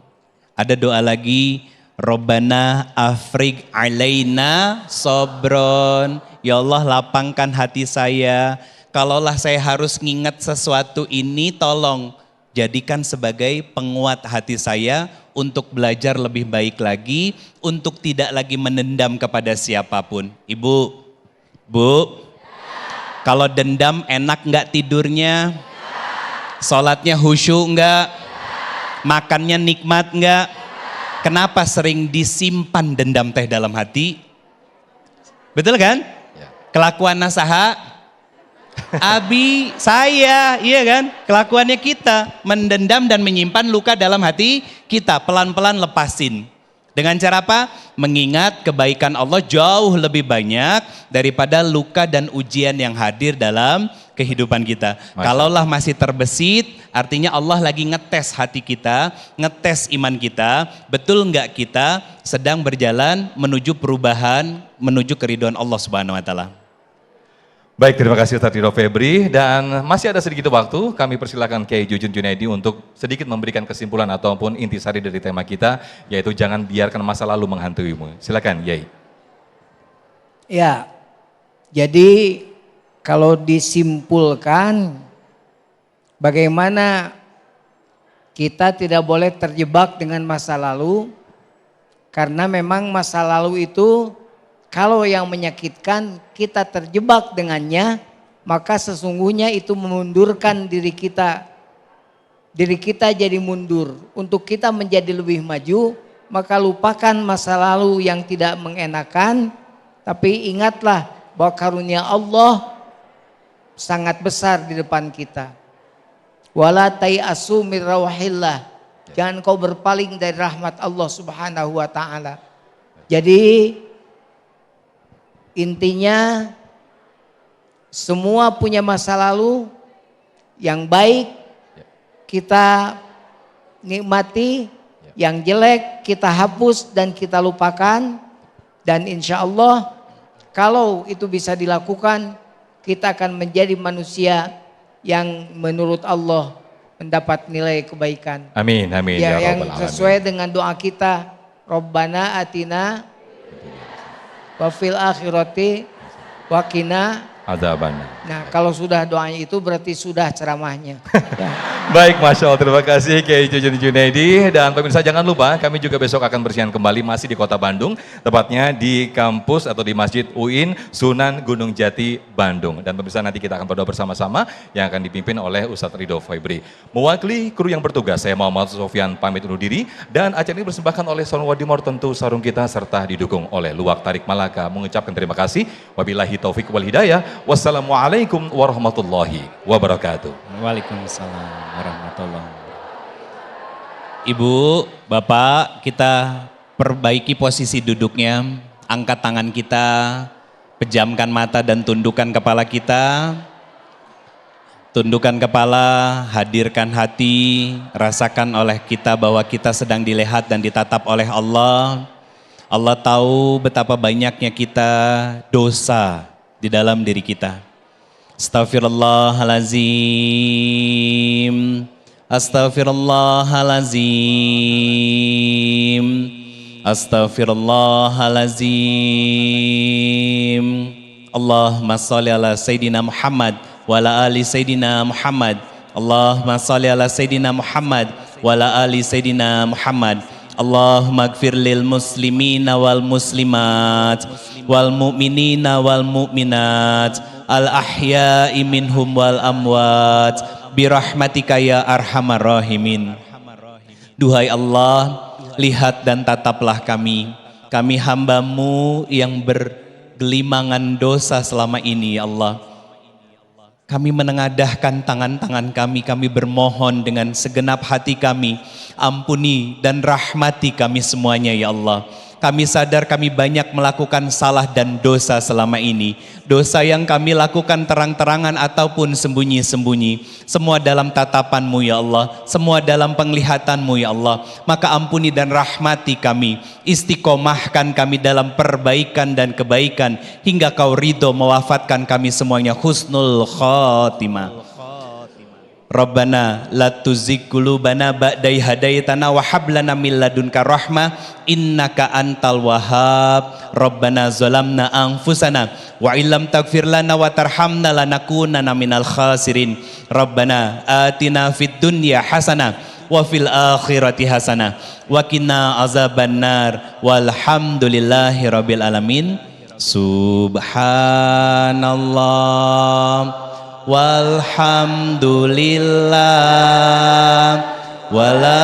Ada doa lagi. Robbana afrig alaina sobron. Ya Allah lapangkan hati saya. Kalaulah saya harus nginget sesuatu ini, tolong jadikan sebagai penguat hati saya untuk belajar lebih baik lagi, untuk tidak lagi menendam kepada siapapun. Ibu, Bu, kalau dendam enak nggak tidurnya? Sholatnya khusyuk nggak? Makannya nikmat nggak? Kenapa sering disimpan dendam teh dalam hati? Betul kan? Kelakuan nasaha, Abi, saya, iya kan? Kelakuannya kita mendendam dan menyimpan luka dalam hati kita. Pelan-pelan lepasin. Dengan cara apa? Mengingat kebaikan Allah jauh lebih banyak daripada luka dan ujian yang hadir dalam kehidupan kita. Kalaulah masih terbesit, artinya Allah lagi ngetes hati kita, ngetes iman kita. Betul nggak kita sedang berjalan menuju perubahan, menuju keridhaan Allah Subhanahu wa taala. Baik, terima kasih Ustaz Ridho Febri, dan masih ada sedikit waktu, kami persilakan Kiai Jujun Junaidi untuk sedikit memberikan kesimpulan ataupun intisari dari tema kita, yaitu jangan biarkan masa lalu menghantuimu. Silakan, Yai. Ya, jadi kalau disimpulkan bagaimana kita tidak boleh terjebak dengan masa lalu, karena memang masa lalu itu kalau yang menyakitkan kita terjebak dengannya, maka sesungguhnya itu memundurkan diri kita. Diri kita jadi mundur. Untuk kita menjadi lebih maju, maka lupakan masa lalu yang tidak mengenakan. Tapi ingatlah bahwa karunia Allah sangat besar di depan kita. Wala tai'asu min rawahillah. Jangan kau berpaling dari rahmat Allah Subhanahu wa taala. Jadi intinya semua punya masa lalu yang baik kita nikmati, yang jelek kita hapus dan kita lupakan, dan insya Allah kalau itu bisa dilakukan kita akan menjadi manusia yang menurut Allah mendapat nilai kebaikan. Amin, amin. Ya, Ya yang Rabbal sesuai Alamin. dengan doa kita, Rabbana atina wa fil akhirati wa qina. Adzabannar. Nah, kalau sudah doanya itu berarti sudah ceramahnya. Baik, Masya Allah, terima kasih Kiai Jujun Junaidi. Dan pemirsa jangan lupa, kami juga besok akan bersihan kembali masih di Kota Bandung, tepatnya di kampus atau di Masjid UIN Sunan Gunung Jati, Bandung. Dan pemirsa nanti kita akan berdoa bersama-sama yang akan dipimpin oleh Ustadz Ridho Febri. Mewakili kru yang bertugas, saya Muhammad Sofyan pamit undur diri, dan acara ini dipersembahkan oleh Sarung Wadimor, tentu sarung kita, serta didukung oleh Luwak Tarik Malaka. Mengucapkan terima kasih. Wabillahi taufik wal hidayah. Wassalamualaikum warahmatullahi wabarakatuh. Waalaikumsalam warahmatullahi wabarakatuh. Ibu, Bapak, kita perbaiki posisi duduknya, angkat tangan kita, pejamkan mata dan tundukkan kepala kita. Tundukkan kepala, hadirkan hati, rasakan oleh kita bahwa kita sedang dilihat dan ditatap oleh Allah. Allah tahu betapa banyaknya kita dosa di dalam diri kita. Astaghfirullahalazim. Astaghfirullahalazim. Astaghfirullahalazim. Allahumma sholli ala Sayyidina Muhammad wa ala ali Sayyidina Muhammad. Allahumma sholli ala Sayyidina Muhammad wa ala ali Sayyidina Muhammad. Allahumma gfir lil muslimina wal muslimat wal mu'minina wal mu'minat al ahya'i minhum wal amwat birahmatika ya arhamar rahimin. Duhai Allah, lihat dan tataplah kami hamba-Mu yang bergelimangan dosa selama ini ya Allah. Kami menengadahkan tangan-tangan kami bermohon dengan segenap hati kami, ampuni dan rahmati kami semuanya ya Allah. Kami sadar kami banyak melakukan salah dan dosa selama ini. Dosa yang kami lakukan terang-terangan ataupun sembunyi-sembunyi. Semua dalam tatapan-Mu ya Allah. Semua dalam penglihatan-Mu ya Allah. Maka ampuni dan rahmati kami. Istiqomahkan kami dalam perbaikan dan kebaikan. Hingga Kau ridho mewafatkan kami semuanya husnul khotimah. Rabbana la tuzigh qulubana ba'da idh hadaitana wa hab lana min ladunka rahmah innaka antal wahhab. Rabbana zalamna anfusana wa illam taghfir lana wa tarhamna lanakunanna minal khasirin. Rabbana atina fid dunya hasanah wa fil akhirati hasanah wa qina azabannar walhamdulillahi rabbil alamin. Subhanallah walhamdulillah wala